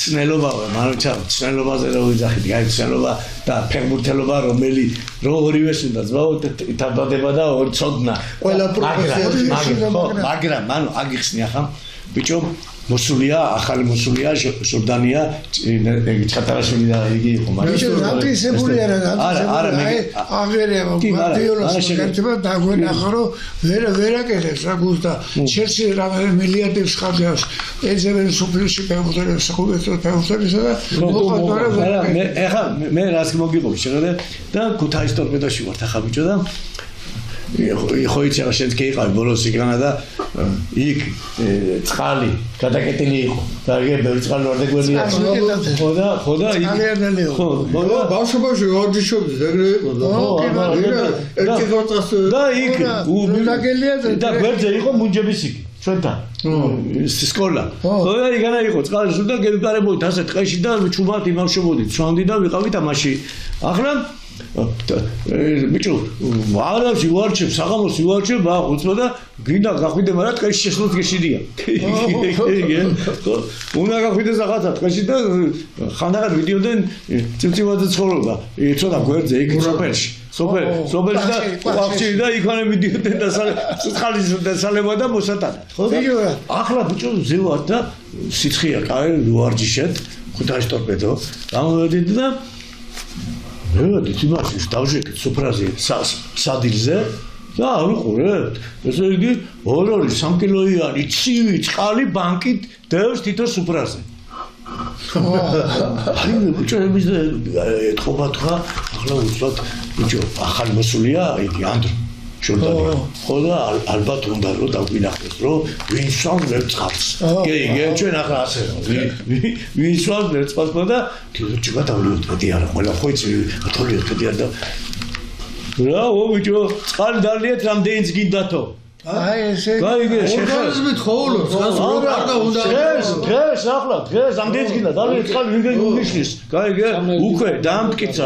ცნელობაა მანუჩა ცნელობაზე რო ვიძახით აი ცნელობა და ფეხბურთელობა რომელი ორივეს უნდა ძმაო თადადება და ცოდნა ყველა პროფესია მაგრამ მანუ აგიხსნი ახლა ბიჭო მოსულია ახალი მოსულია ჟორდანია ჩატარაშვილი და იგი იყო მაგრამ დაკისებული არა აღერია მოდიოლოს კეთება დაგვენახა რომ ვერაკეთებს რა გულდა ჩელსი რა მილიარდებს ხარჯავს ეძებენ სუპერში ფეხბურთელებს ფეხბურთელისა და მოყავდა მე ახლა მე რას მოგიყვები შეხედე და ქუთაის ტორპედოში ვარ ახლა ბიჭო და ხო იცი რა შენ კეიყავი ბოლოს იქანა და იქ წყალი გადაკეტილი იყო და იგი ბევრი წყალი ვარდაგველია ხო და იქ ხო ბავშვობაში ვარჯიშობდი ეგრე იყო და და იქ და გვერდზე იყო მუნჯების იქ ჩვენთან სკოლა ხო და იქანა იყო წყალი სულ და გეპარებოდით ასე ტყეში და ჩუმად იმავშობოდით სვამდი და ვიყავით ამაში ახლა ბიჭო ვარავში ვარჩევ საღამოს ვარჩევ უცბა და გინდა გახვიდე მაგრამ ტყეში შესვლით გეშიდია ხო უნდა გახვიდე რაღაცა ტყეში და ხანდახან ვიდიოდენ წიწივაძე ცხოვრობა ცოტა გვერდზე იქ სოფელში და ყვავში და იქანე ვიდიოდენ და წყალის დასალება და მოსატანა ხო ახლა ბიჭო ზევარ და სიცხეა კაი ვარჯიშეთ ქუთაის ტორპედო გამოვედით და ვერადით იმაში დავშეკეთ სუფრაზე სადილზე და არ უყურებთ ესე იგი 2-3 კილოიანი ცივი წყალი ბანკით დევს თითო სუფრაზე აი ბიჭო εμείς ეთყობა თქვა ახლა უცბად ბიჭო ახალი მოსულია იგი ანდრო ჟორდანია ხო და ალბათ უნდა რომ დაგვინახდეს რომ ვინ სვამს ვერწყალს კი ჩვენ ახლა ასე ვინ სვამს ვერწყალს და ჯიგა დავლიოთ მეტი არა ყველა ხო იცი ათოლიოთ მეტი არა და რა ბიჭო წყალი დალიეთ რამდენიც გინდათო აი ესე ორგანიზმით ხოვლობს დღეს ახლა დღეს ამდენიც გინდა დალიეთ წყალი ვინ გუნიშნის გაიგე უკვე დაამტკიცა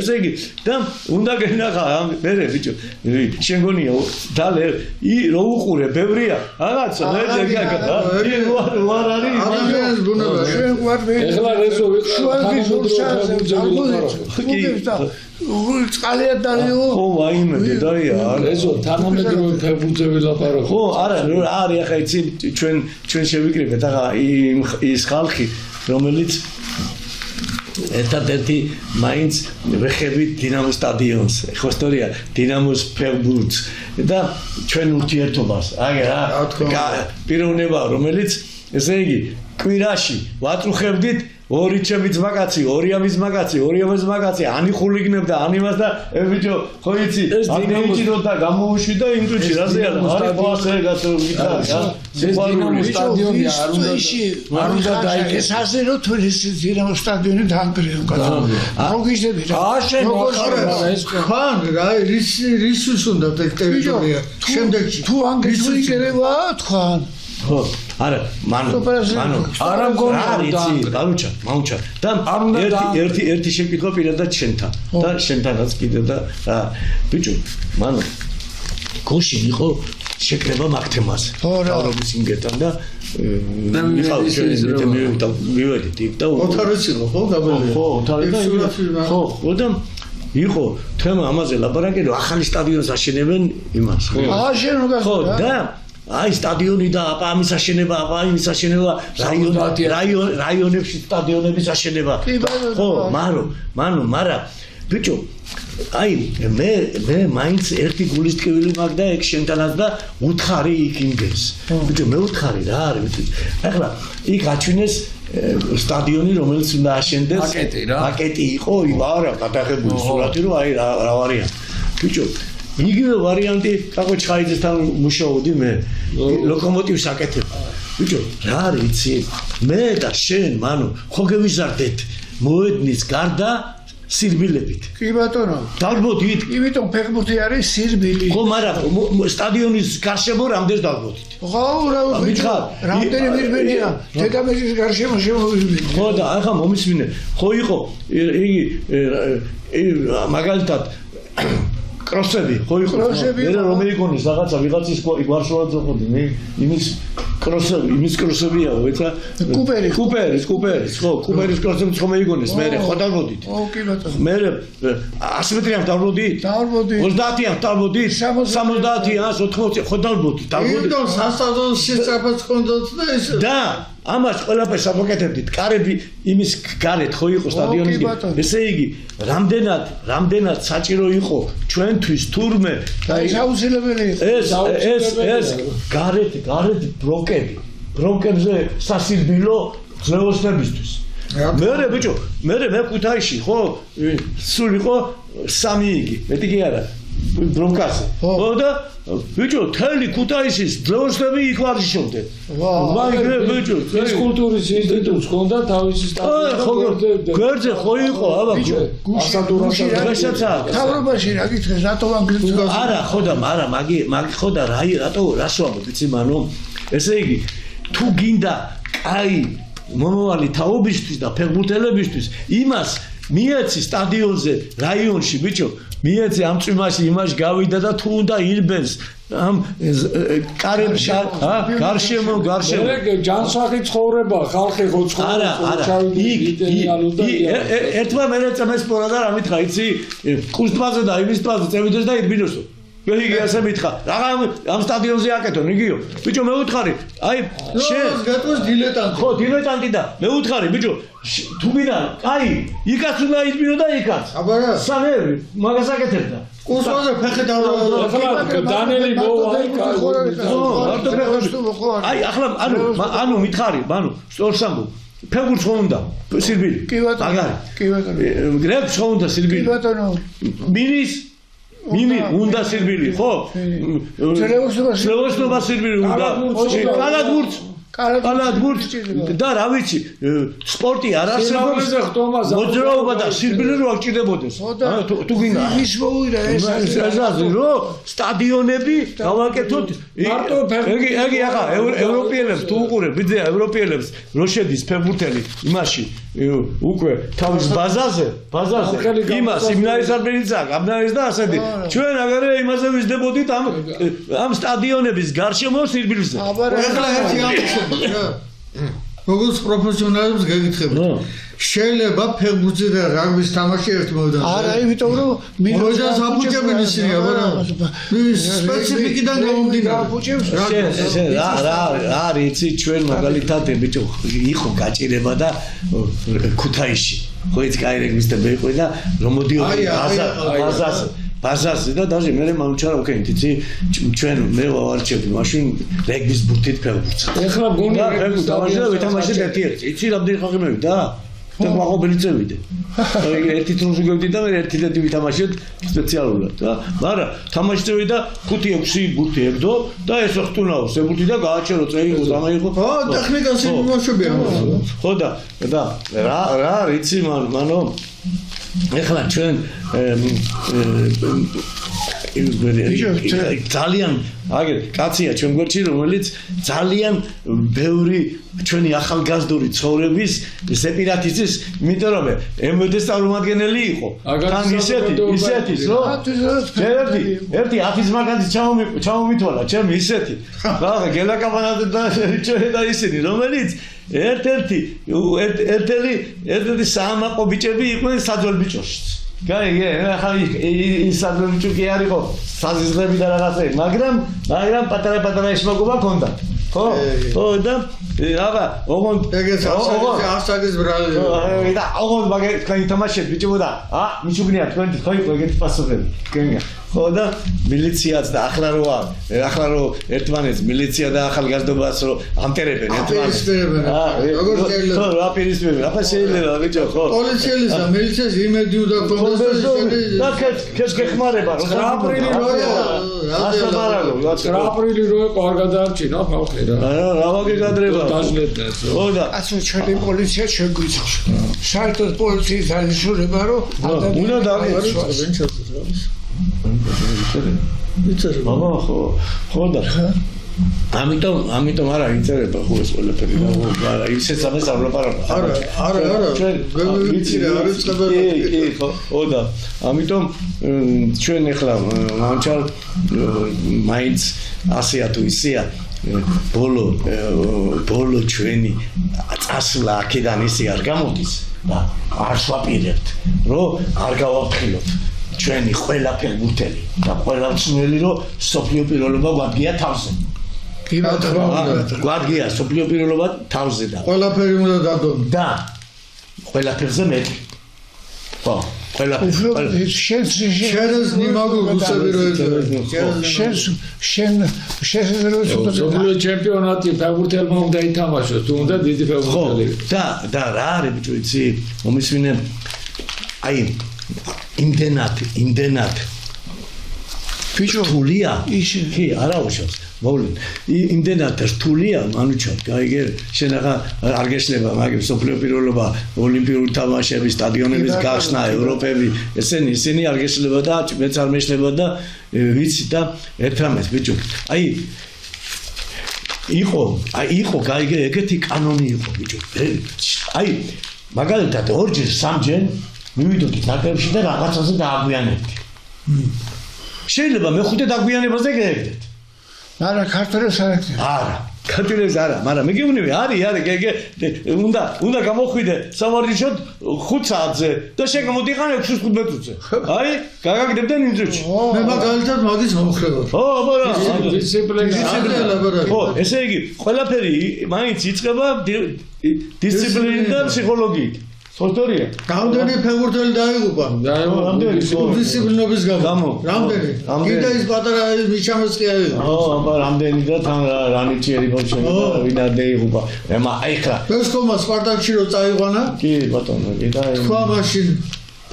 ესე იგი და უნდა გენახა მე ბიჭო შენ გონია დალე რო უყურე ბევრია რაღაცა მე ვარ არის ადამიანის ბუნება შენ ვარ ეხლა რეზო ვიყავ წყალია დალიო ხო ვაიმე დედაია რეზო თანამედროვე ფეხბურთზე ლაპარაკობ ხო არა არის ახლა იცი ჩვენ შევიკრიბეთ ახლა ის ხალხი რომელიც ერთადერთი მაინც ვეხებით დინამოს სტადიონს ხო ისტორია დინამოს ფეხბურთს და ჩვენ ურთიერთობას აი რა პიროვნება რომელიც ესე იგი კვირაში ვაწუხებდით ორი ჩემი ძმაკაცი, ორი ამის მაგაცი, ორი ამის მაგაცი, ანი ხულიგნებდა, ანი მას და ბიჭო, ხო იცი, აკნეიჭიდოთ და გამოუშვი და იმ წუთში რაზე არა, არის ფასე გასულიდა, დინამო სტადიონი არ უნდა დაიგეს ასე რომ თulis დინამო სტადიონი დაანგრიო კაცო. მოგიძები რა. ხან რა რისის უნდა ტერიტორია. შემდეგში თუ ანგრიო იქნება თქვან. ხო არა მანო არა მგონი დაუჩა მაუჩა და ერთი შეკითხვა პირადად შენთან და შენთანაც კიდე და რა ბიჭო მანო გოში იყო შეკრება მაგ თემაზე თავრობის იმგერთან და მივედით იქ და ოთარიც იყო ხო გაბელი ხო ოთარი და ხო და იყო თემა ამაზე ლაბორატორი რომ ახალი სტადიონს აშენებენ იმას ხო და აი სტადიონი და ამის აშენება ამის აშენება რაიონებში სტადიონების აშენება ხო მაგრამ ბიჭო აი მე მაინც ერთი გულისტკივილი მაქვს და ეგ შენთანაც და უთხარი იქ იმდეს ბიჭო მე უთხარი რა არის ახლა იქ აჩვინეს სტადიონი რომელიც უნდა აშენდეს პაკეტი იყო არა გადაღებული სურათი რომ აი რა ვარიანტი ბიჭო იგივე ვარიანტი კაკო ჩხაიძესთან მუშაობდი მე ლოკომოტივს აკეთებ ბიჭო რა არის იცი მე და შენ მანუ ხო გევიზარდეთ მოედნის გარდა სირბილებით. კი ბატონო. დალბოდით. იმიტომ ფეხბურთი არის სირბილი. ხო, მაგრამ სტადიონის გარშემო რამდენს დალბოდით? ხო, რა ვიცი. რამდენი ვირბელია? დედამიწის გარშემო შემოვირბელი. ხო და ახლა მომისმინე. ხო იყო იგი მაგალითად კროსები, ხო იყო. მე რომელი გონის რაღაცა ვიღაცის ვარშავად ზოხოდი, მე იმის კროსებია, ვეცა კუპერის, ხო, კუპერის კროსები ხომ მეიგონეს, მე ხო დავბოდით. ო, კი ბატონო. მე 100 მეტრიან დავბოდით? დავბოდით. 30-იან დავბოდით? 70-იან, 80 ხო დავბოდით. იმიტომ სასწავლო შეწაფაც ხონდათ და ეს და ამას ყველაფერს აკეთებდით. კარები იმის გარეთ ხო იყო სტადიონის. ესე იგი, რამდენად საჭირო იყო ჩვენთვის თურმე და აუცილებელი იყო. ეს გარეთ ბროკერზე სასირბილო ძლევოსნებისთვის. მე ბიჭო, მე ქუთაისში ხო სულ იყო 3 იგი, მეტი კი არა. ბრონკასი. ხო და ბიჭო, თელი ქუთაისის ძლევოსნები იქ ვარჯიშობდნენ. მაგე ბიჭო, ეს კულტურის ინსტიტუტს ჰქონდა თავისი სტადიონი. გვერდზე ხო იყო, აბა გუშინ თავრობაში რა გითხეს, რატო ანგლისურად? არა, ხო და მაგრამ მაგი ხო და რატო რას ვამბობ, იცი მანო? ესე იგი, თუ გინდა კაი მომავალი თაობისთვის და ფეხბურთელებისთვის, იმას მიეცი სტადიონზე, რაიონში, ბიჭო, მიეცი ამ წვიმაში იმაში გავიდა და თუ უნდა ირბენს ამ კარებში გარშემო ჯანსაღი ცხოვრება ხალხი ხო ცხოვრობს ერთმა მერე წამეს პორა და რა მითხრა იცი კუსტმაზე და იმის თვალზე წევიდეს და ირბინოსო იგი ასე მითხრა რაღა ამ სტადიონზე აკეთონ იგიო ბიჭო მე უთხარი აი შენ გეტყვის დილეტანტი ხო დილეტანტი და მე უთხარი ბიჭო თუ მინდა კაი იქაც უნდა ირბინო და იქაც აბა რა სამერი მაგას აკეთებდა კუსტმაზე ფეხი დავრო დანელი მოვა აი ახლა ანუ მითხარი ანუ სწორს ამბობ ფეხბურთს ხო უნდა სირბილი კი ბატონო კი ბატონო გრებს ხო უნდა სირბილი კი ბატონო მინი უნდა სირბილი ხო ძლევოსნობა სირბილი უნდა კალათბურთს და რა ვიცი სპორტი არ არსებობს მოძრაობა და სირბილი რო აღჭირდებოდეს თუ გინდა ის მოვიდა ეს რომ სტადიონები გავაკეთოთ იგი ახლა ევროპიელებს თუ უყურებ ვიდეო ევროპიელებს რო შედის ფეხბურთელი იმაში უკვე თავის ბაზაზე იმას იმნაის არ მიიწა გაბნაის და ასეთი ჩვენ აგარე იმაზე ვიზდებოდით ამ სტადიონების გარშემო სირბილზე ახლა ერთი ამბობ როგორც პროფესიონალებს გეკითხებით შეიძლება ფეხბურთი და რაგბის თამაში ერთმოდან არა იმიტომ რომ მოიძა საფუჭებენ ისინი აბა სპეციფიკიდან გამომდინარე რა არის იცი ჩვენ მაგალითად ბიჭო იყო გაჭირება და ქუთაისში ხო იცი კაირეგის და მე იყო და რომ მოდიოდი ბაზარზე და даже მე მამჩარა უკენით იცი ჩვენ მე ვარჩევდი მაშინ რეგბის ბურთით ფეხბურთს ეხლა გონი ფეხბურთს თამაში და ვეთამაშე ერთ-ერთი იცი რამდენი ხალხი მევიდა და მაყობელი წევიდე ერთი თრუნში გავდით და მე ერთ-ერთი ვითამაშეთ სპეციალურად და მაგრამ თამაშწევი და 5-6 ბურთი ებდო და ეს ხტუნაოს ბურთი და გააჩერო წეიგო დამაიღო ხო ტექნიკას იმუშავებია ხო და რა რიცი მანო ეხლა ჩვენ ძალიან აგერ კაცია ჩვენ გვერდში რომელიც ძალიან ბევრი ჩვენი ახალგაზრდური ცხოვრების სეპირატიზის იმიტომ რომ MVD-ს წარმომადგენელი იყო თან ისეთი რო ერთი 10 მაგაზი ჩამომითვალა ჩემ ისეთი რა გელაკაბანად და ჩვენ და ისინი რომელიც ერთ-ერთი საამაყო ბიჭები იყვნენ საძვალ ბიჭოშიც გაიგე ახლა ის საძვალ ბიჭი კი არ იყო საზიზღები და რაღაცები მაგრამ პატარა ისმაგობა ჰქონდა ხო და აბა ოღონდ ეგეც ასაგის ბრალი და ოღონდ მაგე თქვენი თამაშები ბიჭებოდა მიჩუგნია თქვენ ეგეთი პასუხები გენგა ხო და მილიციაც და ახლა რო ერთმანეთს მილიცია და ახალგაზრდობას რო ამტერებენ ერთმანეთს როგორ შეიძლება ხო აპირისპირებენ ახლა შეიძლება ბიჭო ხო პოლიციელის და მილიციას იმედი უნდა კონდეს და ქეს გეხმარება რო 9 აპრილი რო იყო არ გადაარჩინა ხალხი რა ვაგე გადრება დაჟლებდნენ ხო და ასე ჩვენი პოლიცია ჩვენ გვიწყობს საერთოდ პოლიციის დანიშნულება რომ უნდა დაგიწყოს აბა ხო და ამიტომ არა იწერება ხო ეს ყველაფერი და ისეც ამას არ ვლაპარაკობ არა ვიცი რა არის წაბა ხო და ამიტომ ჩვენ ახლა მანჩალ მაინც ასეა თუ ისეა ბოლო ჩვენი წასვლა აქედან ისე არ გამოდის და არ ვაპირებთ რომ არ გავაფრთხილოთ ჩვენი ყველა ფეხბურთელი და ყველა მწვრთნელი რომ სოფლიო პირველობა გვადგია თავზე გვადგია სოფლიო პირველობა თავზე და ყველაფერი უნდა დადონ და ყველაფერზე მეტი ხო შენს ნიმაგო გუსები რო შენ სოფლიო ჩემპიონატი ფეხბურთელმა უნდა ითამაშოს თუ უნდა დიდი ფეხბურთელი და რა არის ბიჭო იცი მომისმინე აი იმდენად ბიჭო რთულია კი არა უშავს მოვლენ იმდენად რთულია მანუჩო გაიგე შენ ახლა არ გეშლება მაგის სოფლიო პირველობა ოლიმპიური თამაშების სტადიონების გახსნა ევროპები ესენი არ გეშლება და მეც არ მეშლება და ვიცი და ერთამეს ბიჭო იყო გაიგე ეგეთი კანონი იყო ბიჭო აი მაგალითად ორჯერ სამჯერ მივიდოდი ნაკრებში და რაღაცაზე დააგვიანებდი შეიძლება მეხუთე დაგვიანებაზე გეერთეთ არა ქართველებს არ აქვს არა ქართველებს არა მაგრამ მე გეუბნები არის უნდა გამოხვიდე სამარჯიშოდ 5 საათზე და შენ გამოდიყან 6 მეტრზე აი გაგაგდებდნენ იმ ძროხში მე მაგალითად მაგის მომხრება ხო აბარა დისციპლინა ხო ესე იგი ყველაფერი მაინც იწყება დისციპლინით და ფსიქოლოგიით სოტორია რამდენი ფეხბურთელი დაიღუპა რამდენი დისციპლინობის გამო რამდენი კიდე ის პატარა მიშამეს კი აიღო ხო აბა რამდენი და თან რანიჩიერი ბავშვი ვინ არ დაიღუპა ემა აიხა ვესკომა სპარტაკში რო წაიყვანა კი ბატონო კი და სხვა მაშინ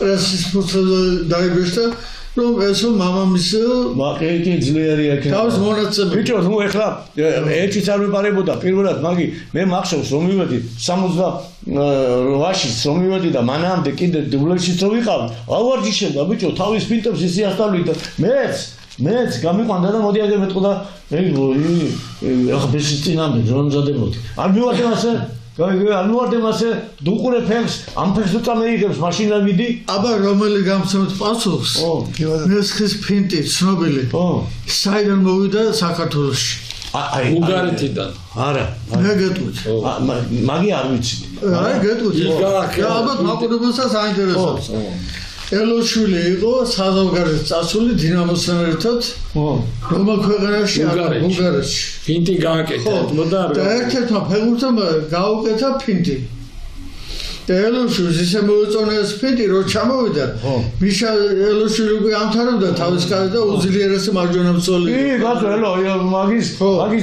პრესის ფუტბოლ დაიბეჭდა რომ ესო მამამისო მაყეთი ძლიერი აქ თავს მონაცემი ბიჭო ნუ ეხლა ერთიც არ ვიპარებოდა პირველად მაგი მე მახსოვს რომ მივედი 68-ში რომ მივედი და მანამდე კიდე დუბლებში რო ვიყავი ავარჯიშებდა ბიჭო თავის პინტებს ისე ასწავლით და მეც გამიყვანდა და მოდი აგერ მეტყოდა ეხლა ბესის წინამდე რომ მზადებოდი არ მივარდე მასე არ მივარდე მასე დუყურე ფეხს ამ ფეხს უწა მეიღებს მაშინ არ მიდი აბა რომელი გამცემთ პასუხს მესხის ფინტი ცნობილი საიდან მოვიდა საქართველოში ბულგარეთიდან არა მე გეტყვით მაგი არ ვიცი აი გეტყვით ალბათ მაყურებელსაც აინტერესებს ელოშვილი იყო საზღვარგარეთ წასული დინამოსთან ერთად რომელ ქვეყანაში ბულგარეთში ფინტი გააკეთა და ერთ-ერთმა ფეხბურთელმა გაუკეთა ფინტი და ელოშვილი ისე მოეწონა ეს ფინტი რომ ჩამოვიდა მიშა ელოშვილი ამთავრებდა თავის კარზე და უძლიერესი მარჯვენა მცველი კი გასო ელო მაგის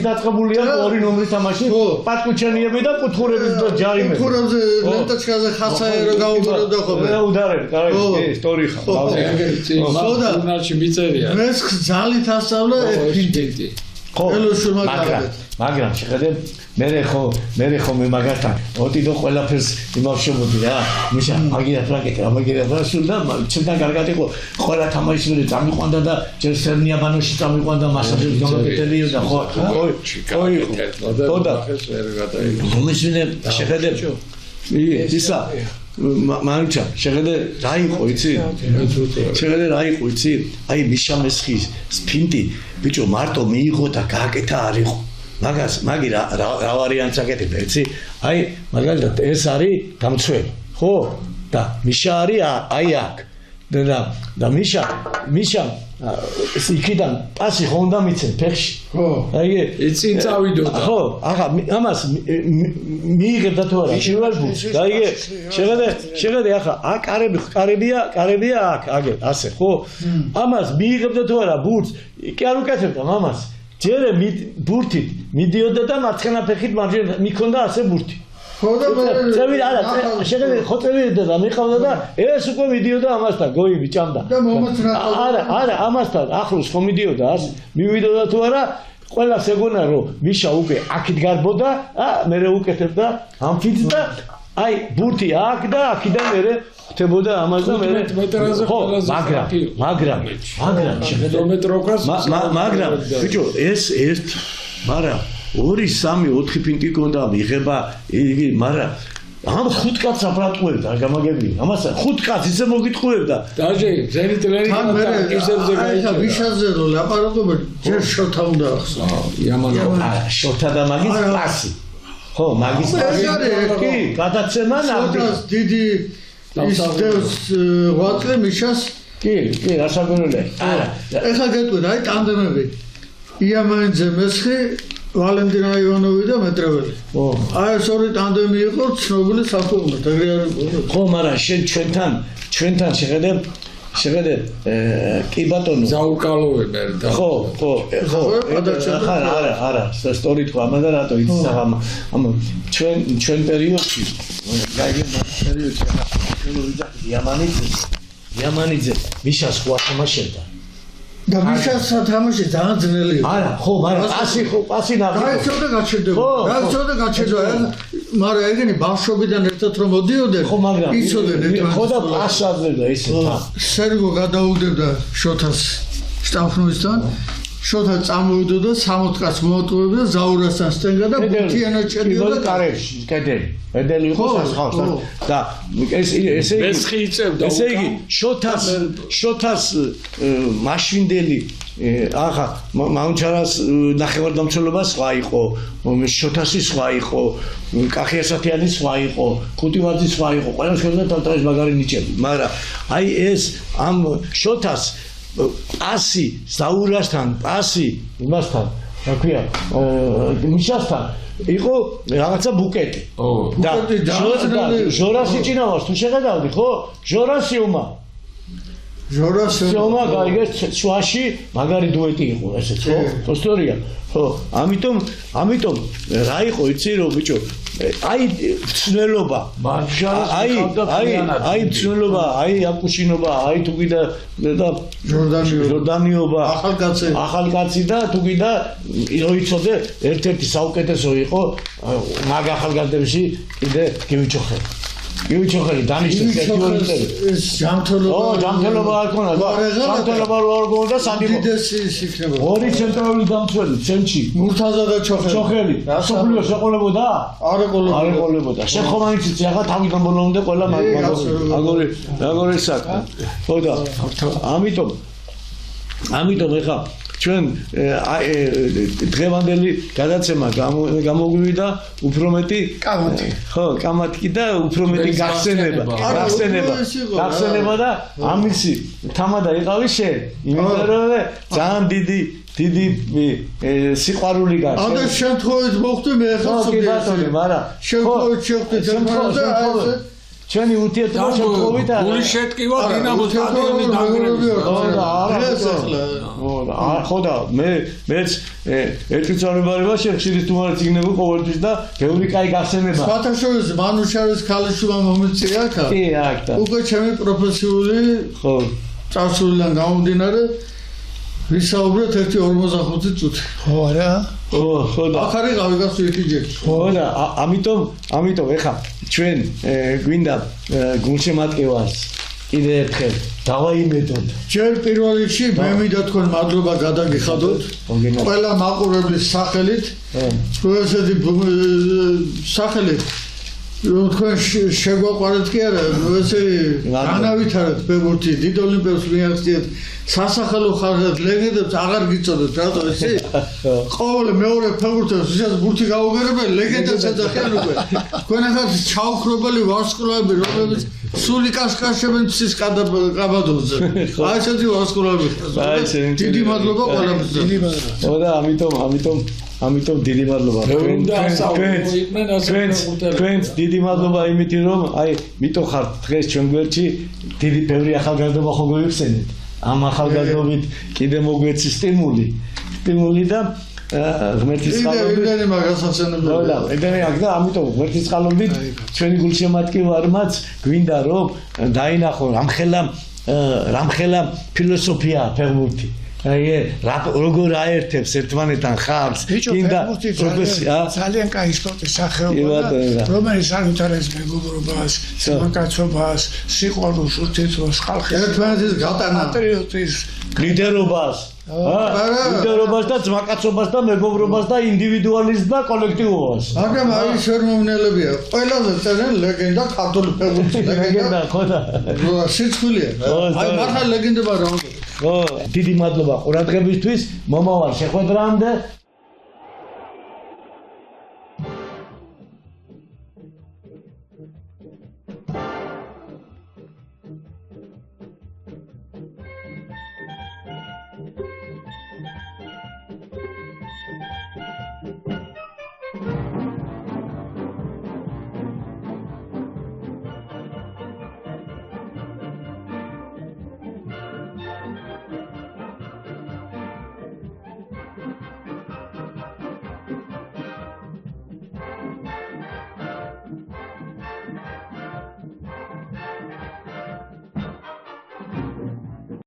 დაწყებულია ორი ნომრის თამაში პატკუჩენიები და კუთხურების და ჯარიმები კუთხურებზე ლენტაჩკაზე ხაცაერო გაუბრუნდა ხოლმე უდარები კარგი ისტორია ხოდა მიწერია ეს ძალით ასწავლა ფინტი მაგრამ შეხედე მე ხო მაგათთან ოტიდო ყველაფერს იმავშობოდი რა მიშა მაგიათ რაკეტა მაგიათ რასულ და ჩემთან კარგად იყო ყველა თამაშიშვილი წამიყვანდა და ჯერ სერნიაბანოში წამიყვანდა მასაჟის გამოკეთებიო და ხო და მომისმინე შეხედე ისა მანჩა შეხედე რა იყო იცი შეხედე რა იყო იცი აი მიშა მესხის სპინტი ბიჭო მარტო მიიღო და გააკეთა არ იყო მაგი რა ვარიანტს აკეთებდა იცი აი მაგალითად ეს არის დამცველი ხო და მიშა არის აი აქ და მიშა ეს იქიდან პასი ხო უნდა მიცემ ფეხში ხო აი იცი წავიდოდა ხო ახლა ამას მიიღებდა თუ არა პირველ ბურთს და აი შეხედე ახლა კარებია აქ აგერ ასე ხო ამას მიიღებდა თუ არა ბურთს კი არ უკეთებდა მამას ჯერ ბურთით მიდიოდა და მარცხენა ფეხით მარჯვენა მიქონდა ასე ბურთი ხო და წევი არა შეხედე ხო წევიდა და მიყავდა და ეს უკვე მიდიოდა ამასთან გოიბი ჭამდა და მომაცრა არა ამასთან ახლოს ხო მიდიოდა ასე მივიდოდა თუ არა ყველას ეგონა რომ მიშა უკვე აქით გარბოდა მე უკეთებდა ამ ფიცს და აი ბურთი აქ და აქიდან მე ხდებოდა ამას და მე ხო მაგრამ შეხედე მაგრამ ბიჭო ეს ერთი მაგრამ 2 3 4 პინტი გონდა მიღება იგი მაგრამ ამ 5 კაცს აპრატყუებდა გამაგებია ამას 5 კაცს ისე მოგიტყუებდა დაჟე ზენი ტრენერი და ისებზე გაიჭირა ვიშაზე რო ლაპარაკობენ ჯერ შოთა უნდა ახსნა იამანო შოთა და მაგის პასი ხო მაგის პასი კი გადაცემა ნამდვილად დიდი ის დევს ვატლე მიშას კი რასაკვირველია არა ეხლა გეტყვი აი ტანდემები იამანძე მესხი ვალენტინა ივანოვი და მეტრეველი. ხო. აი ეს ორი ტანდემი იყო ცნობილი საფუძვლად. ეგრე არის. ხო, მაგრამ ჩვენთან შეხედე კი ბატონო. ზაუკალოვები და ხო. არა, სტორი თქვა, მაგრამ რატო იცი ამ ჩვენ პერიოდში, იამანიძე მიშას ხო ათამაშებდა. და მიშას თამაში ძალიან ძნელი იყო. არა, ხო, მაგრამ პასი ნახე. გაიცოდა გაჩერდება. მაგრამ ეგენი ბავშვობიდან ერთად რომ მოდიოდნენ, იცოდნენ ერთად. ხო და პასაზე და ისე. სერგო გადაუგდებდა შოთას შტამფნუისთან. შოთა წამოვიდოდა 60 კაცს მოატყუებდა ზაურასთან სტენგა და ბუთიანა ჭედიოდა კარებში, კედელი იყო სასხავსთან და ესე იგი შოთას მაშვინდელი ახლა მაუნჩარას ნახევარდამცველობა სხვა იყო, შოთასი სხვა იყო, კახიასათიანი სხვა იყო, ქუთივაძე სხვა იყო, ყველა შეხდა თავთავის მაგარი ნიჭები, მაგრამ აი ეს ამ შოთას პასი ზაურასთან პასი იმასთან რა ქვია მიშასთან იყო რაღაცა ბუკეტი და ჟორასი ჭინავას თუ შეხედავდი ხო ჟორასიომა გაიგეს სვაში მაგარი დუეტი იყო ესეც ხო სტორია ხო ამიტომ რა იყო იცი რომ ბიჭო აი ცნელობა აი ცნელობა აი აკუშინობა აი თუ კიდე და ჟორდანიობა ახალკაცი და თუ კიდე იცოდე ერთ-ერთი საუკეთესო იყო მაგ ახალგაზრდებში კიდე გივიჩოხელი დანიშნეს ეს ჯანმრთელობა არ ქონა ჯანმრთელობა არ ქონდა სადიმო ორი ცენტრალური დამცველი ცენტრი მურთაზა და ჩოხელი სოფლიო შეყოლებოდა არ ეყოლებოდა შეხომანიცი ახლა თავიდან ბოლომდე ყველა მაგორი საქმე ხო და ამიტომ ეხა ჩვენ დღევანდელი გადაცემა გამოგვივიდა უფრო მეტი კამათი ხო კამათი და უფრო მეტი გახსენება და ამისი თამადა იყავი შენ იმიტომ რომ ძალიან დიდი სიყვარული გაქვს ამ შემთხვევით მოხდი მე ახლა ვწოდე მაგრამ შემთხვევით შეხვდი და ჩვენი ურთიერთობა შემთხვევით არა გული შეტკივა დინამოს სტადიონის დაგრევით ხო და მეც ერთი წარუმატებლობა შეხშირის თუმარი ციგნები ყოველთვის და გეული კაი გახსენება ფათაშოვის მანუშარის ქალიშვილმა მომიწია აქა კი აქ და უკვე ჩემი პროფესიული ხო წარსულიდან გამომდინარე ვისაუბრეთ 1:45 წუთი. ხო არა? ხო და აქ არის გავი გასული ჯექი. ხო და ამიტომ ეხა ჩვენ გვინდა გულშემატკივარს კიდე ერთხელ დავაიმედოთ. ჯერ პირველ რიგში მე მინდა თქვენ მადლობა გადაგიხადოთ ყველა მაყურებლის სახელით. ესეთი სახელით რომ თქვენ შეგვაყვარეთ კი არა, ესე განავითარეთ ფეხბურთი, დიდ ოლიმპიადს მიაღწიეთ, სასახელო ხარჯად ლეგენდებს აღარ გიწოდოთ, რატო ესე? ყოველ მეორე ფეხბურთელს ვისაც ბურთი გაუგერებელი ლეგენდას ეძახიან უკვე. თქვენ ახლა ჩაუხრობელი ვარსკვლავები, რომლებიც სული კაშკაშებენ ცის კაბადოზე. აი ესეთი ვარსკვლავები. დიდი მადლობა ყველაფერს. დიდი მადლობა. ხო და ამიტომ დიდი მადლობა. თქვენს დიდი მადლობა იმითი რომ აი მითო ხართ დღეს ჩვენ გვერდში დიდი ბევრი ახალგაზრდობა ხო გვიხსენეთ. ამ ახალგაზრდობით კიდე მოგვეცი სტიმული და ღმერთის წყალობით იმდენი მაგასაცნობია. და ამიტომ ღმერთის წყალობით ჩვენი გულშემატკივარმაც გვინდა რომ დაინახო რამხელა ფილოსოფია ფეხბურთი. როგორ აერთებს ერთმანეთთან ხალხს კიდე ძალიან კაი სპორტის სახეობა რომელიც ავითარებს მეგობრობას, სამკაცობას, სიყვარულს, ურთიერთობას, ხალხის ერთმანეთის გატანა, პატრიოტიზმს, ლიდერობას ლიდერობას და ძმაკაცობას და მეგობრობას და ინდივიდუალიზმს და კოლექტივობას. მაგრამ აი შერმოვნელებია. ყველაზე წერენ ლეგენდა ქართული ფეხბურთის ლეგენდა. ხო და სიცხვილია. აი მართლა ლეგენდება რა უნდა. დიდი მადლობა ყურადღებისთვის. მომავალ შეხვედრამდე